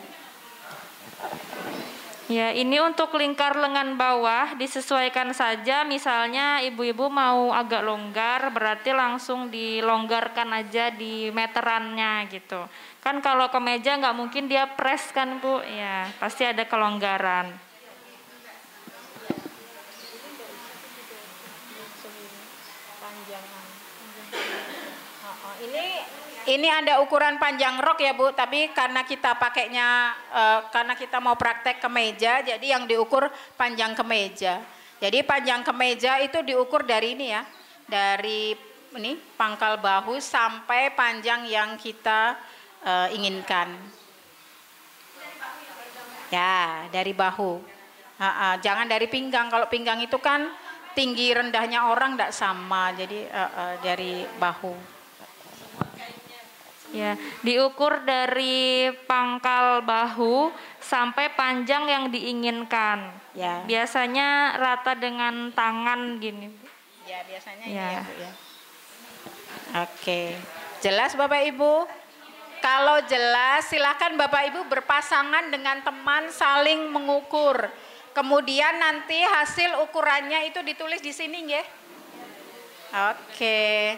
Ya, ini untuk lingkar lengan bawah disesuaikan saja. Misalnya ibu-ibu mau agak longgar, berarti langsung dilonggarkan aja di meterannya gitu. Kan kalau kemeja nggak mungkin dia press kan Bu, ya pasti ada kelonggaran. Ini ada ukuran panjang rok ya Bu, tapi karena kita pakainya karena kita mau praktek kemeja, jadi yang diukur panjang kemeja. Jadi panjang kemeja itu diukur dari ini ya, dari ini pangkal bahu sampai panjang yang kita inginkan. Ya, dari bahu. Jangan dari pinggang. Kalau pinggang itu kan tinggi rendahnya orang tidak sama, jadi dari bahu. Ya, diukur dari pangkal bahu sampai panjang yang diinginkan. Ya. Biasanya rata dengan tangan gini. Ya, biasanya ya. Ini ya Bu ya. Oke. Jelas Bapak Ibu? Kalau jelas silahkan Bapak Ibu berpasangan dengan teman saling mengukur. Kemudian nanti hasil ukurannya itu ditulis di sini nggih. Oke.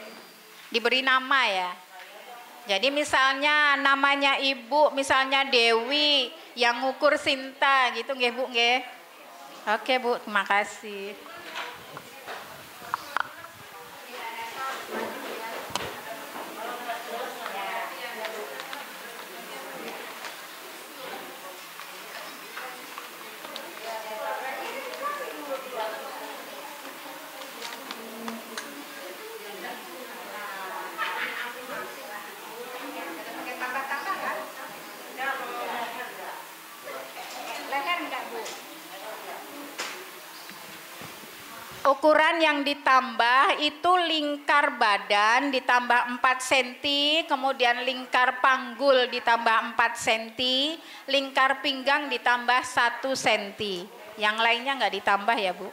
Diberi nama ya. Jadi misalnya namanya ibu, misalnya Dewi, yang ngukur Sinta gitu nggih Bu nggih. Oke Bu, terima kasih. Ukuran yang ditambah itu lingkar badan ditambah 4 cm, kemudian lingkar panggul ditambah 4 cm, lingkar pinggang ditambah 1 cm. Yang lainnya nggak ditambah ya Bu?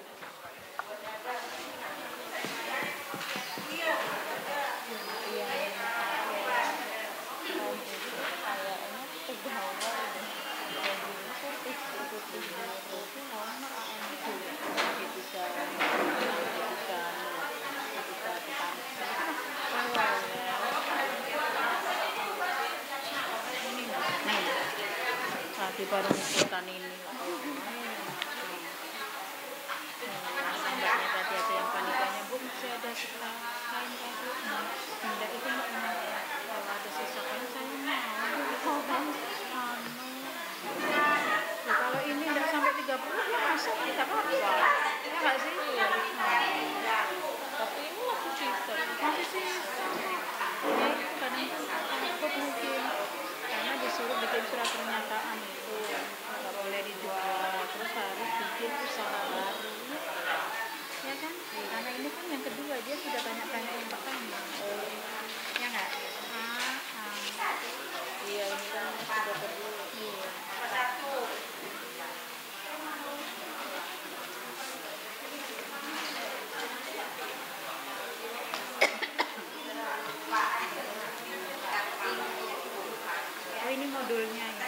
Di baru ikutan ini sambatnya tadi ada yang panikannya Bu, masih ada sisa kain tadi enggak itu kalau ada sisa kain saya mau kalau ini enggak sampai 30 ya masuk kita apa ya enggak sih tapi ini masih sisa ya itu kadang takut mungkin karena disuruh bikin surat pernyataan itu nggak boleh dijual, terus harus bikin usaha baru ya kan, karena ini kan yang kedua dia sudah tanya-tanya yang pertama ya nggak? Iya ini kan sudah berdua iya. Oh ini modulnya ya.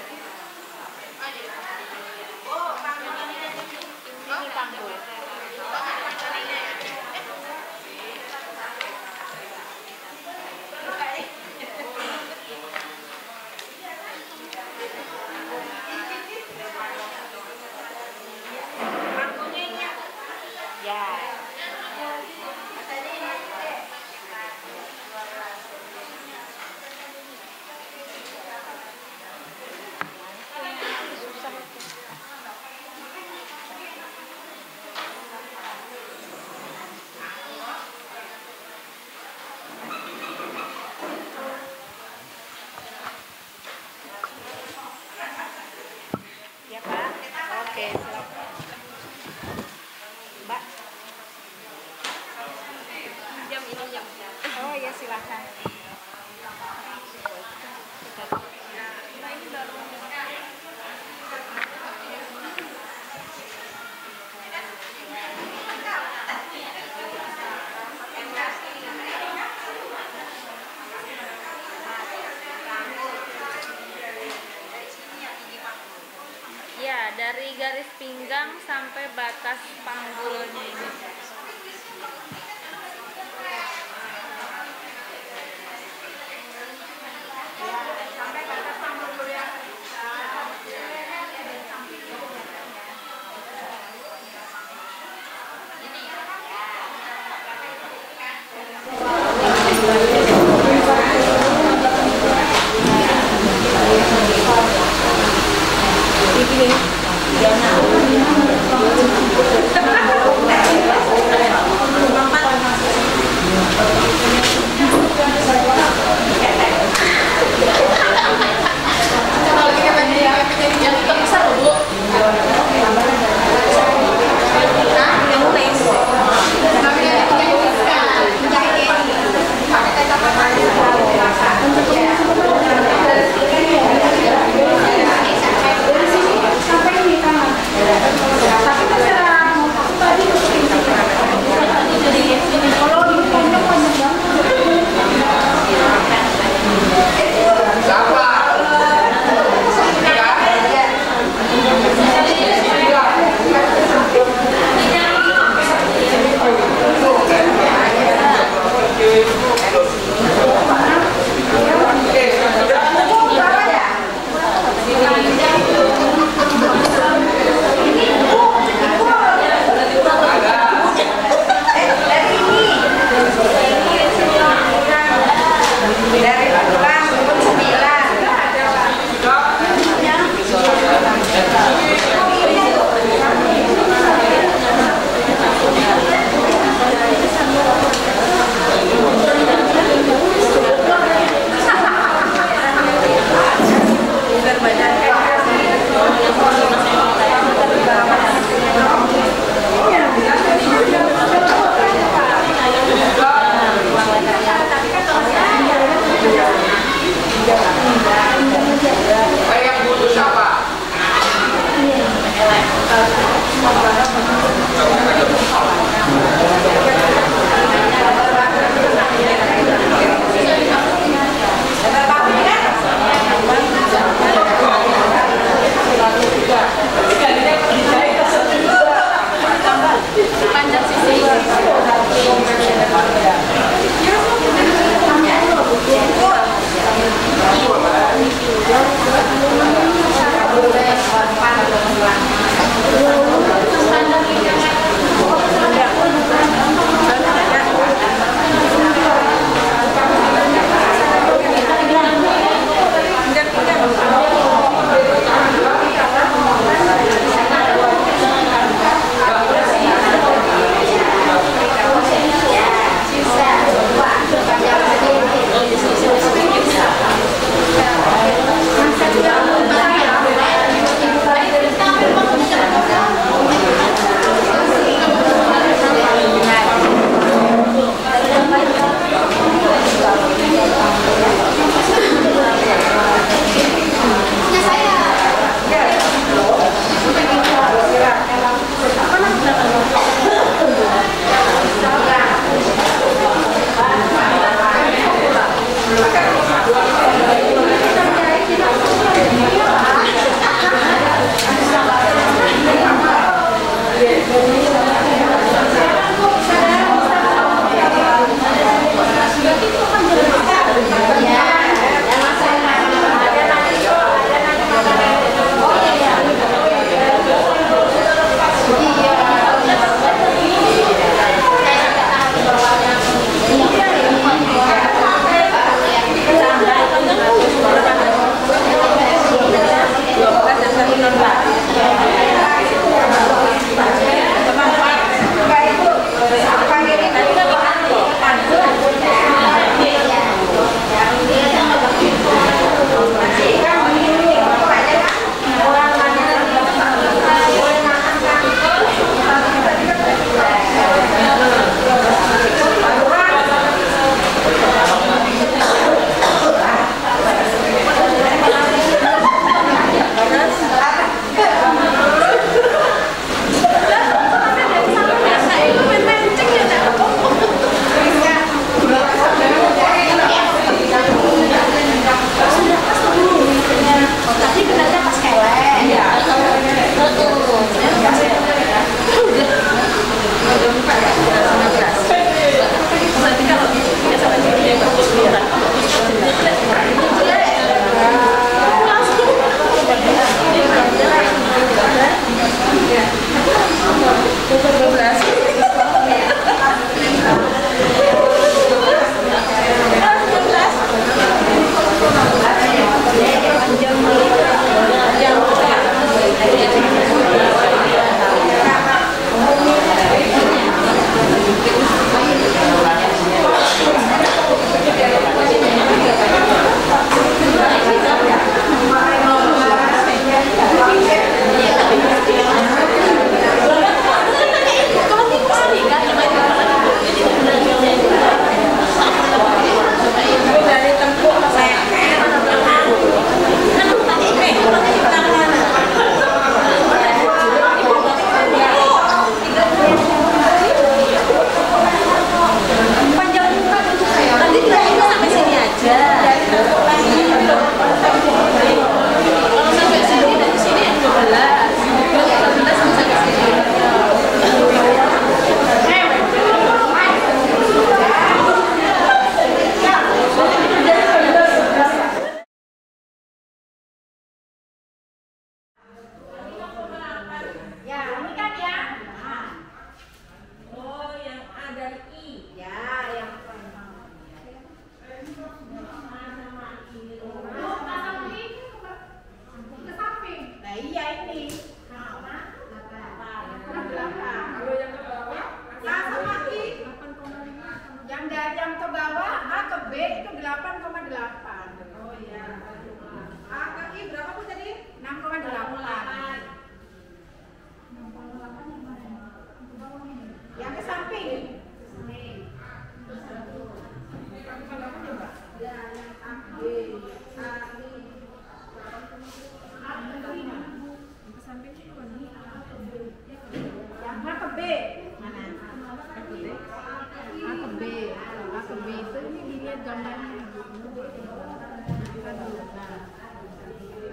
dari garis pinggang sampai batas panggulnya ini.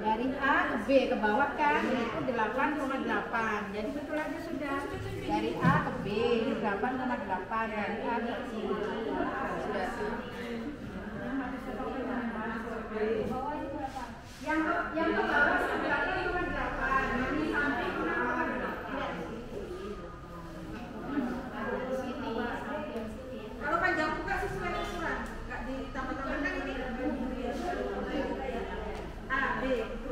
Dari A ke B ke bawah kan itu 8,8. Jadi betul aja sudah. Dari A ke B itu 8,8. Dari A ke C. Sudah. Yang ke bawah 8,8. Yang di samping kalau panjang buka sesuai ukuran, nggak ditambah-tambahkan ini. A, B, ini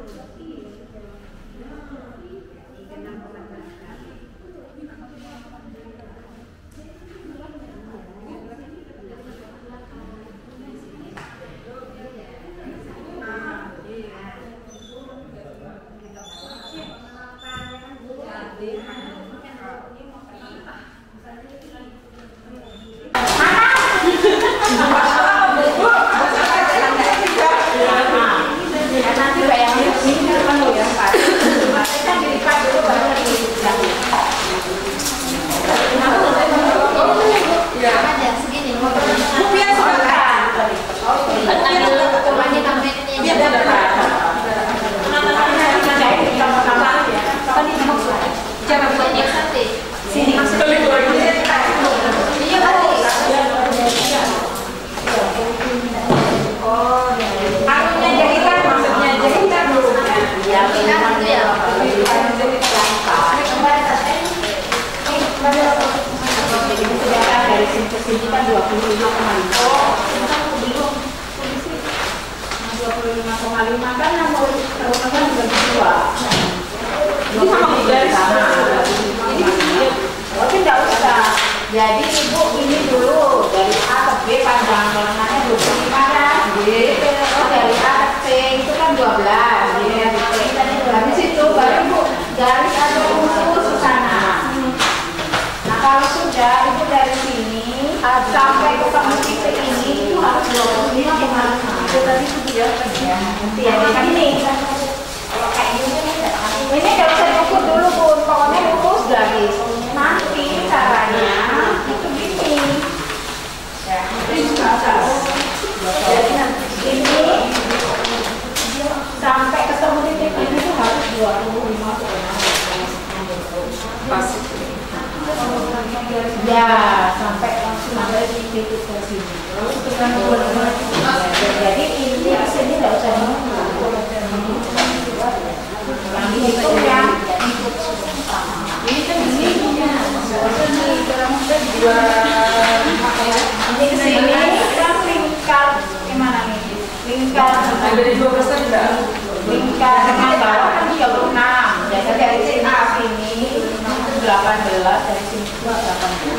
kan 25,5 kan yang mau terutama dibagi dua. Ini sama dari sana. Tapi tidak usah. Jadi ibu ini dulu dari A ke B panjang lengannya 25 kan. Oh dari A ke C itu kan 12. Habis itu baru ibu garis atau lurus ke sana. Nah kalau sudah ibu dari sini sampai ketemu titik ini itu harus 25,5. Itu tadi sudah nanti ya ini. Kalau kayak gini ini kalau saya ukur dulu pun pokoknya lurus garis. Nanti caranya itu gini. Ya, ini jadi nanti ini sampai ketemu titik ini itu harus 25,5. Ya, sampai langsung ada di titik ke sini. Jadi ini di sini nggak usah dihitung. Yang dihitung ya. Ini kan ini punya. Ini ke sini kan lingkar gimana nih? Lingkar dari 12 enggak? Lingkar dengan bawah kan 36. Jadi dari sini ke sini 18, dari sini juga 18.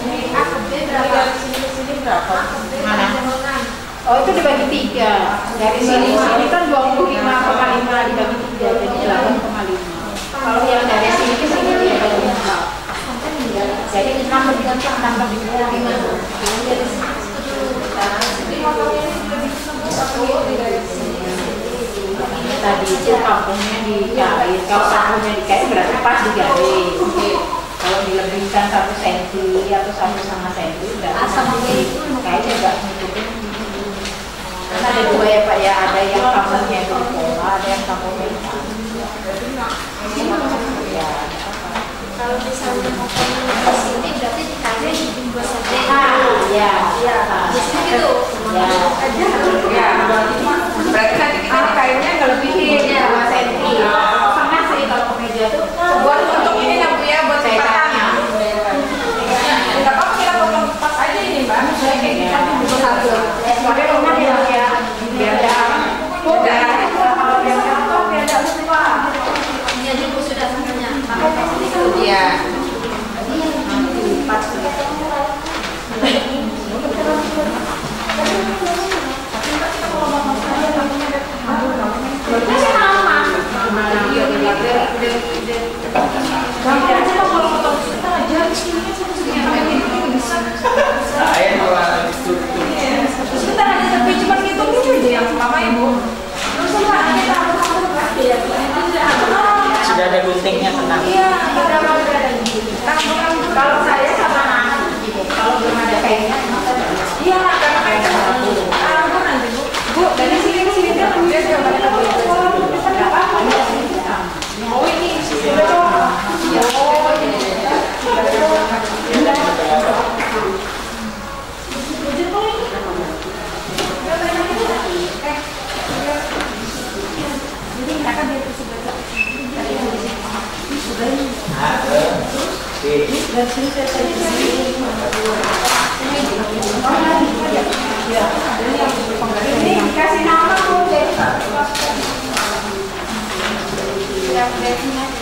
Ini AKB berapa? Dari sini ke sini berapa? Mana? Oh itu dibagi 3. Dari sini kan 25,5 dibagi 3 jadi 8,5. Kalau yang dari sini ke sini dia bagi 4. Jadi 6 lebih 6 lebih 5. Tadi itu kampungnya dikait, kalau kampungnya dikait berarti pas digaris. Kalau dilebihkan 1 cm atau 1,5 cm, berarti kayaknya nggak ngikutin. Karena ada 2 ya Pak ya, ada yang kampungnya itu pola, ada yang kampungnya itu. Ya, kalau misalnya mau ke sini berarti dikasih di 2 cm. Ya, di sini gitu. Ya, berarti nanti kita kainnya nggak lebihin 2 cm. Setengah sih kalau kemeja tuh. Buat untuk ini ya Bu ya, buat cepatnya. Nggak apa-apa kita potong pas aja ini Mbak. Misalnya kayak kita butuh 1. Soalnya rumah ya biar ada mudah. Kalau yang kantor biar ada lupa. Ini aja Bu sudah semuanya. Iya. Sudah ada guntingnya tenang. Kalau saya sama anak gitu, kalau belum ada kainnya, iya karena kainnya nanti Bu, dari sini ke sini kan dia sudah pada oh ini ini kasih nama Bu,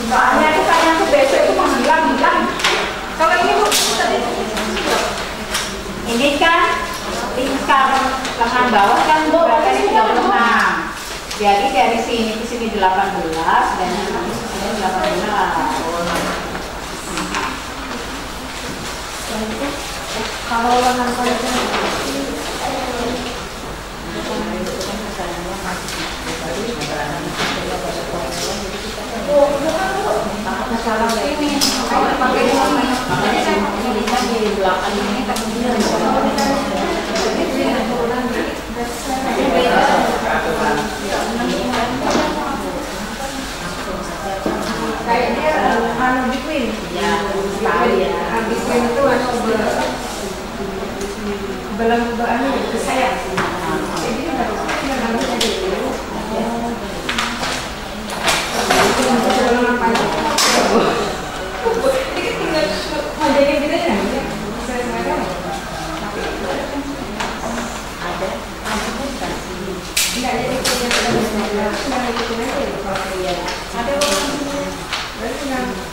soalnya itu kan yang besok itu menghilang. Kalau ini Bu, ini kan lingkar lengan bawah kan berarti 36. Jadi dari sini ke sini 18 dan ke sini 18. Kalau lengan kulitnya masalah ini kalau pakai ini kan di belakang ini kayaknya anu bikin ya sekali ya habis itu anu belang-belang itu saya jadi harus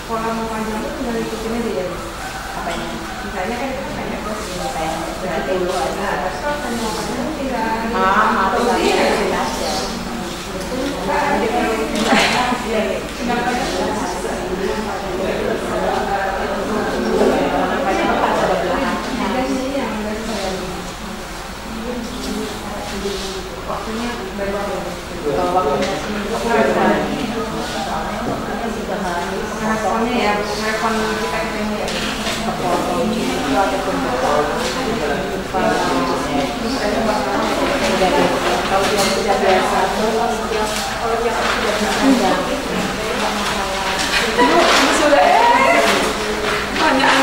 pola mau panjang itu tinggal ikutin aja ya. Apanya? Misalnya kan itu banyak bos ini kayak berarti dulu ada kalau mau panjang tinggal terus dia jelas ya. Waktunya berapa? Kalau waktunya seminggu responnya ya, respon kita ini ya. Itu ada kalau yang sudah biasa, kalau yang sudah biasa, sudah banyak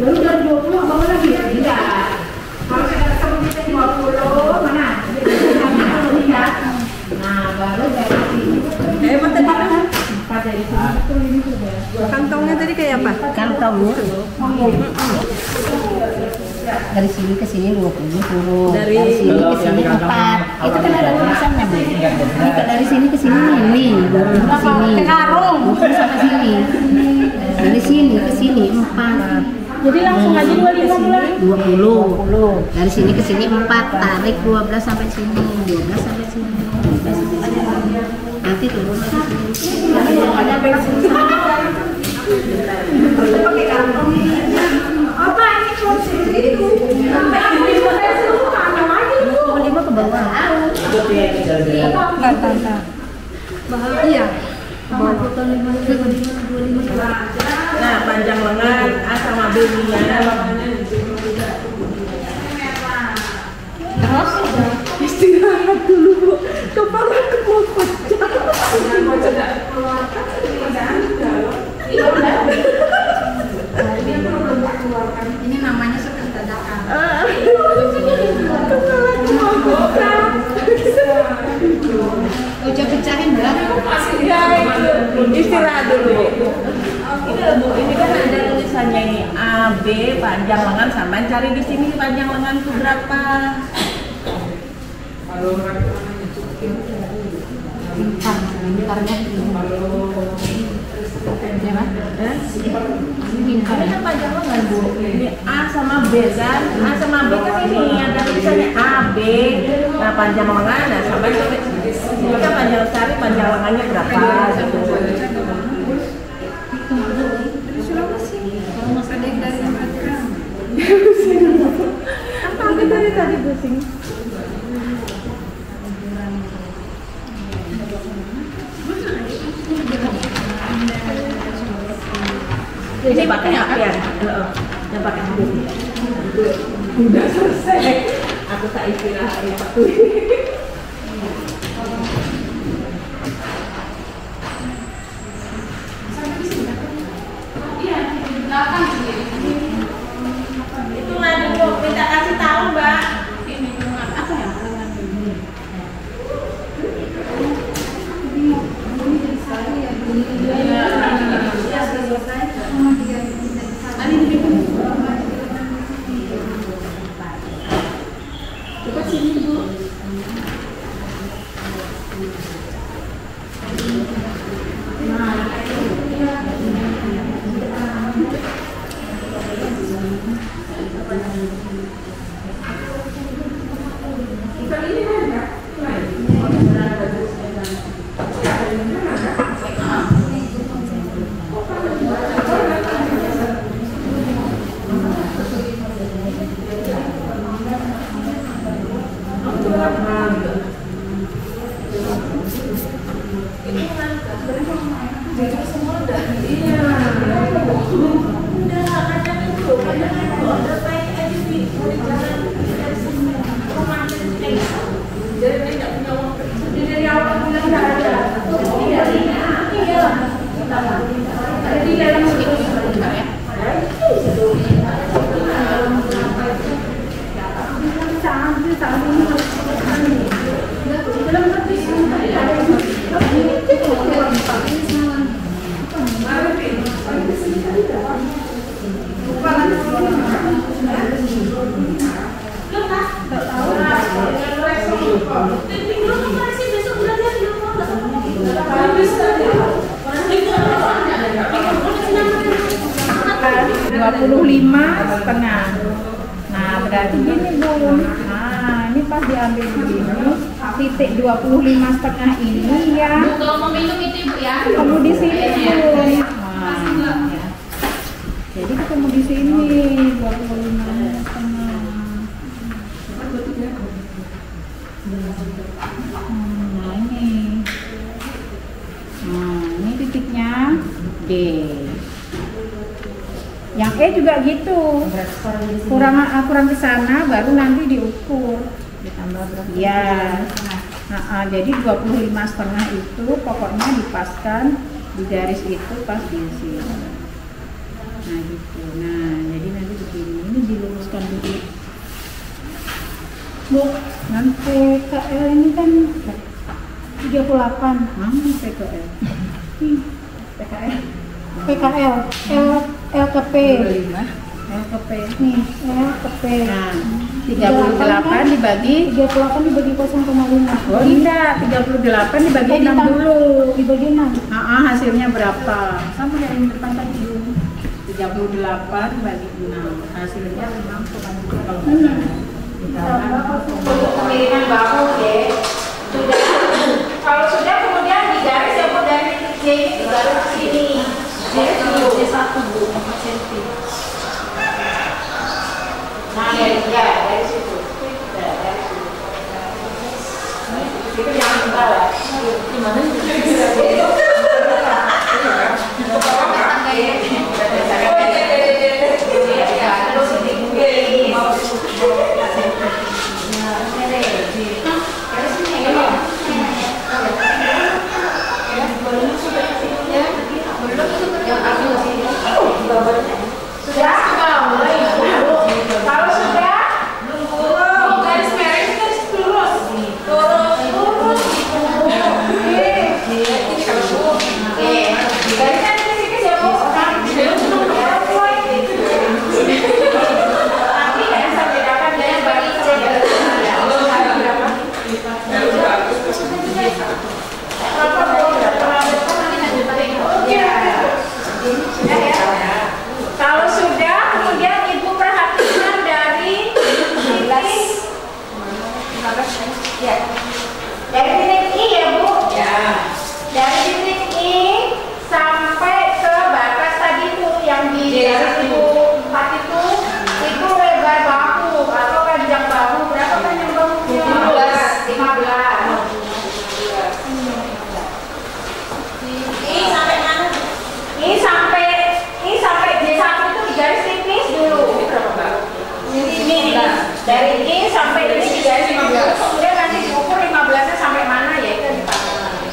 Baru dari 20 bawa lagi ya? Tidak. Kalau sudah ketemu 20 mana? Lihat. Nah, baru dari sini. Emang tadi kan? 4 dari sini betul ini sudah. Kantongnya tadi kayak apa? Kantongnya dari sini ke sini 20 dari sini ke sini 4. Itu kan ada tulisannya, Bu. Dari sini ke sini ini, baru ke sini. Karung sampai sini. Dari sini ke sini 4. Jadi langsung aja 20. Dari sini ke sini 4, tarik 12 sampai sini, 12 sampai sini. 12 sampai sini. Nanti turun lagi sini. Ada pakai kantong. Apa ini kursi? Lima ke bawah. Iya. Nah, panjang lengan A sama B-nya. Istirahat dulu, Bu. Kepala mau pecah. Ini namanya seperti dadakan. Udah pecahin berapa? Istirahat dulu, Bu. Ini loh, Bu, ini kan ada tulisannya ini A, B, panjang lengan, sama cari di sini panjang lengan itu berapa? Pintarnya Ini kan panjang lengan, Bu. Ini A sama B kan? A sama B kan ini ada tulisannya A, B. Nah, panjang lengan, nah sampai ini kan panjang lengannya berapa gitu. Apa aku dari tadi pusing? Ini pakai apa ya? Yang pakai apa? Udah selesai. Aku tak istirahat waktu ini. Itu lagi Bu, minta kasih tahu Mbak. Apa yang cepat sini Bu. Setengah. Nah, berarti gini Bu. Nah, ini pas diambil begini, titik 25,5 ini ya. Bu, kalau mau minum itu Ibu ya. Ketemu di sini Bu. Nah, ya. Jadi ketemu di sini 25,5. Nah, ini titiknya D. Yang E juga gitu, kurang ke sana baru nanti diukur. Ditambah berapa? Ya, jadi 25,5 itu pokoknya dipaskan di garis itu pas di sini. Nah gitu. Nah jadi nanti teruskan dulu. Bu, nanti PKL ini kan 38. Mana PKL? PKL. PKL, LKP. LKP. Nih, LKP. Nah, 38 dibagi 38 dibagi 0,5. Oh, enggak, 38 dibagi 6 dulu. Dibagi 6. Hasilnya berapa? Sama yang depan tadi. 38 bagi 6. Hasilnya 6,5 kalau untuk pemilihan bahu ya. Sudah. Kalau sudah kemudian digaris ya Bu, dari titik J ini digaris ke sini. J1 Bu, 4 cm. Nah, dari situ. Dari situ. Itu jangan kebawah. Gimana? Sudah? Kalau sudah, garis merah itu garis lurus. Lurus. Garisnya tipis ya Bu. Nanti kan saya bedakan dengan bagi C. Kalau sudah, kemudian Ibu perhatikan dari titik dari titik I ya Bu. Dari titik I sampai ke batas tadi tuh yang di garis Ibu 4 itu lebar bahu atau panjang bahu berapa panjang bahunya? 15. I sampai J1 itu digaris tipis dulu. Ini dari I sampai ini digaris 15. Kemudian nanti diukur 15-nya sampai mana ya itu dipakai.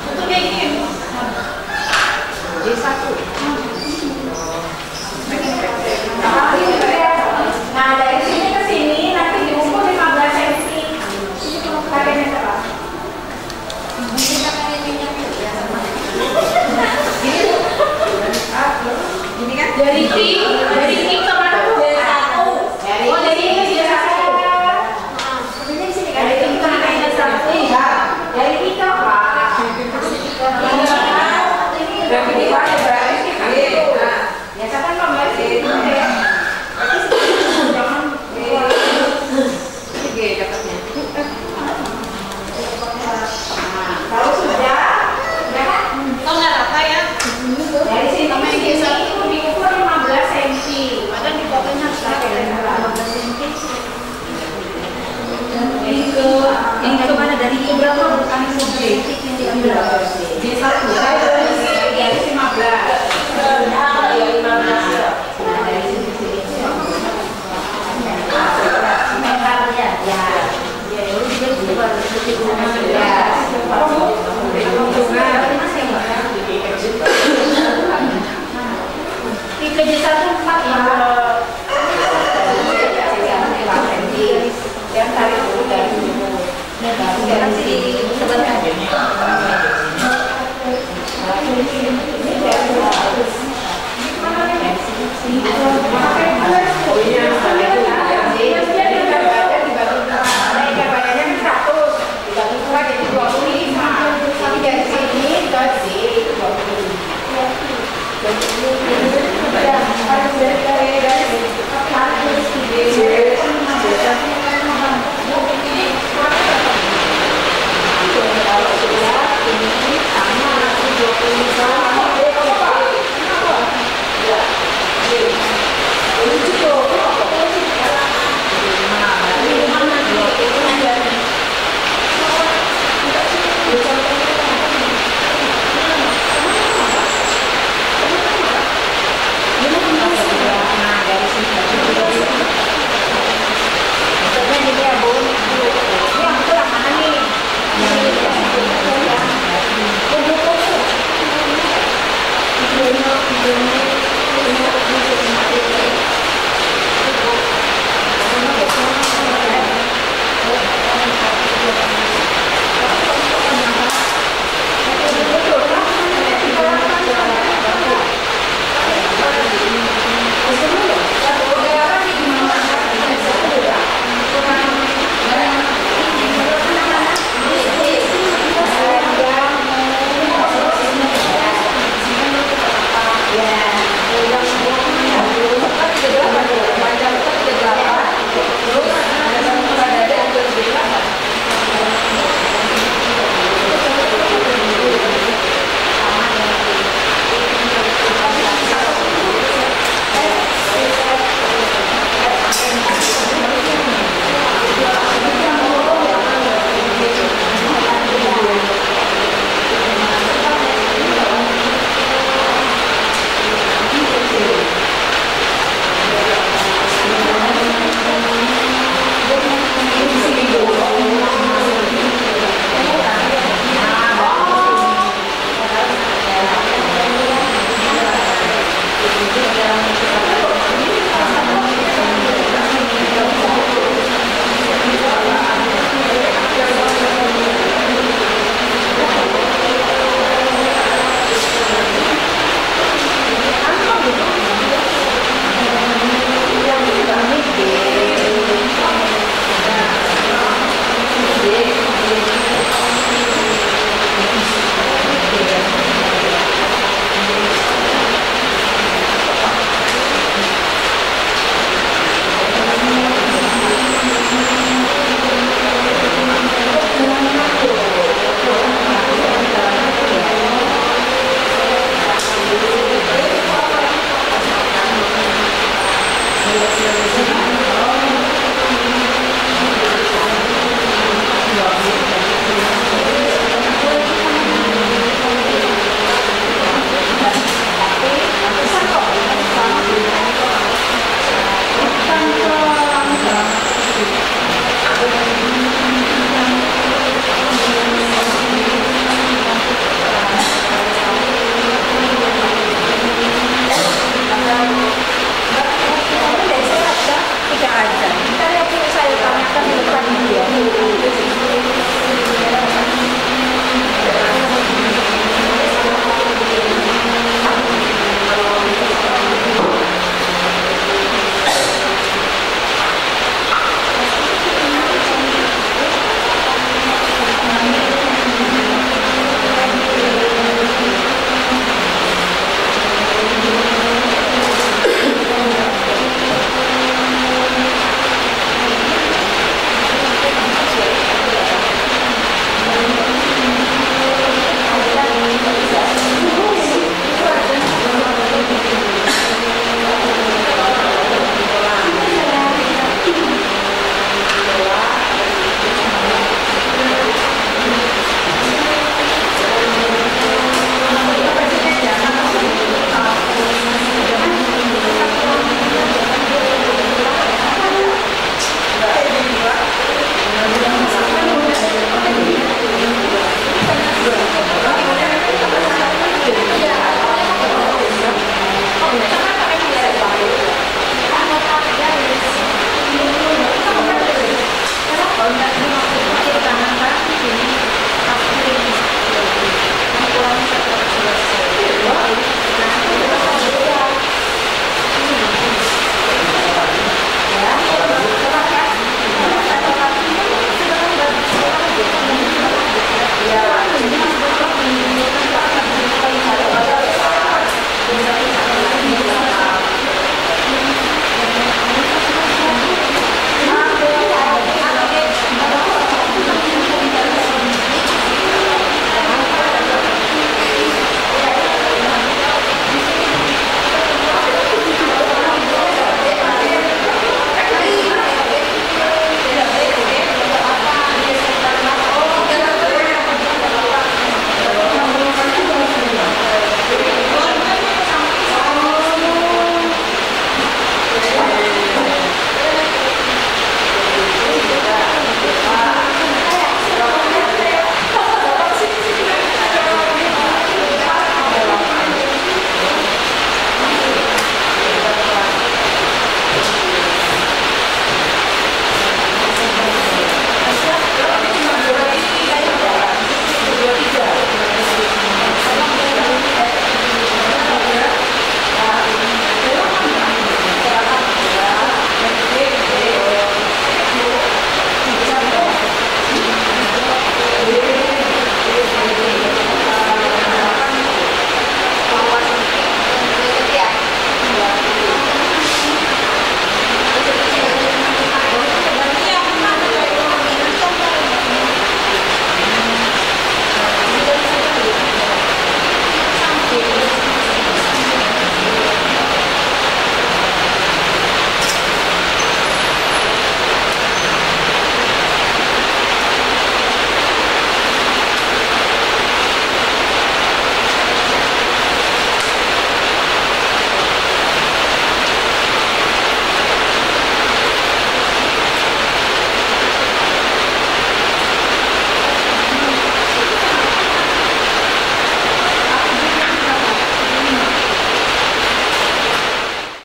Itu dia ini. J1. Nah, dari sini ke sini nanti diukur 15 cm. Pakai meter apa? Ini kan dari T ke mana tuh? Dari I ke J1. Sebenarnya di sini kan dari I ke J1. Dari I ke apa? Berarti di mana berarti kan itu. Biasa kan pembaris itu ya. Jangan G dapatnya. Kalau sudah kan? Kau nggak apa ya? Dari sini ke sini itu diukur 15 cm. Padahal di bawahnya harus pakai 15 cm. Yang ke mana? Dari I berapa? Bukan J. J1. Dari 15. Dari sini. Meternya ya. Tipe J1 4 yang tarik dulu dari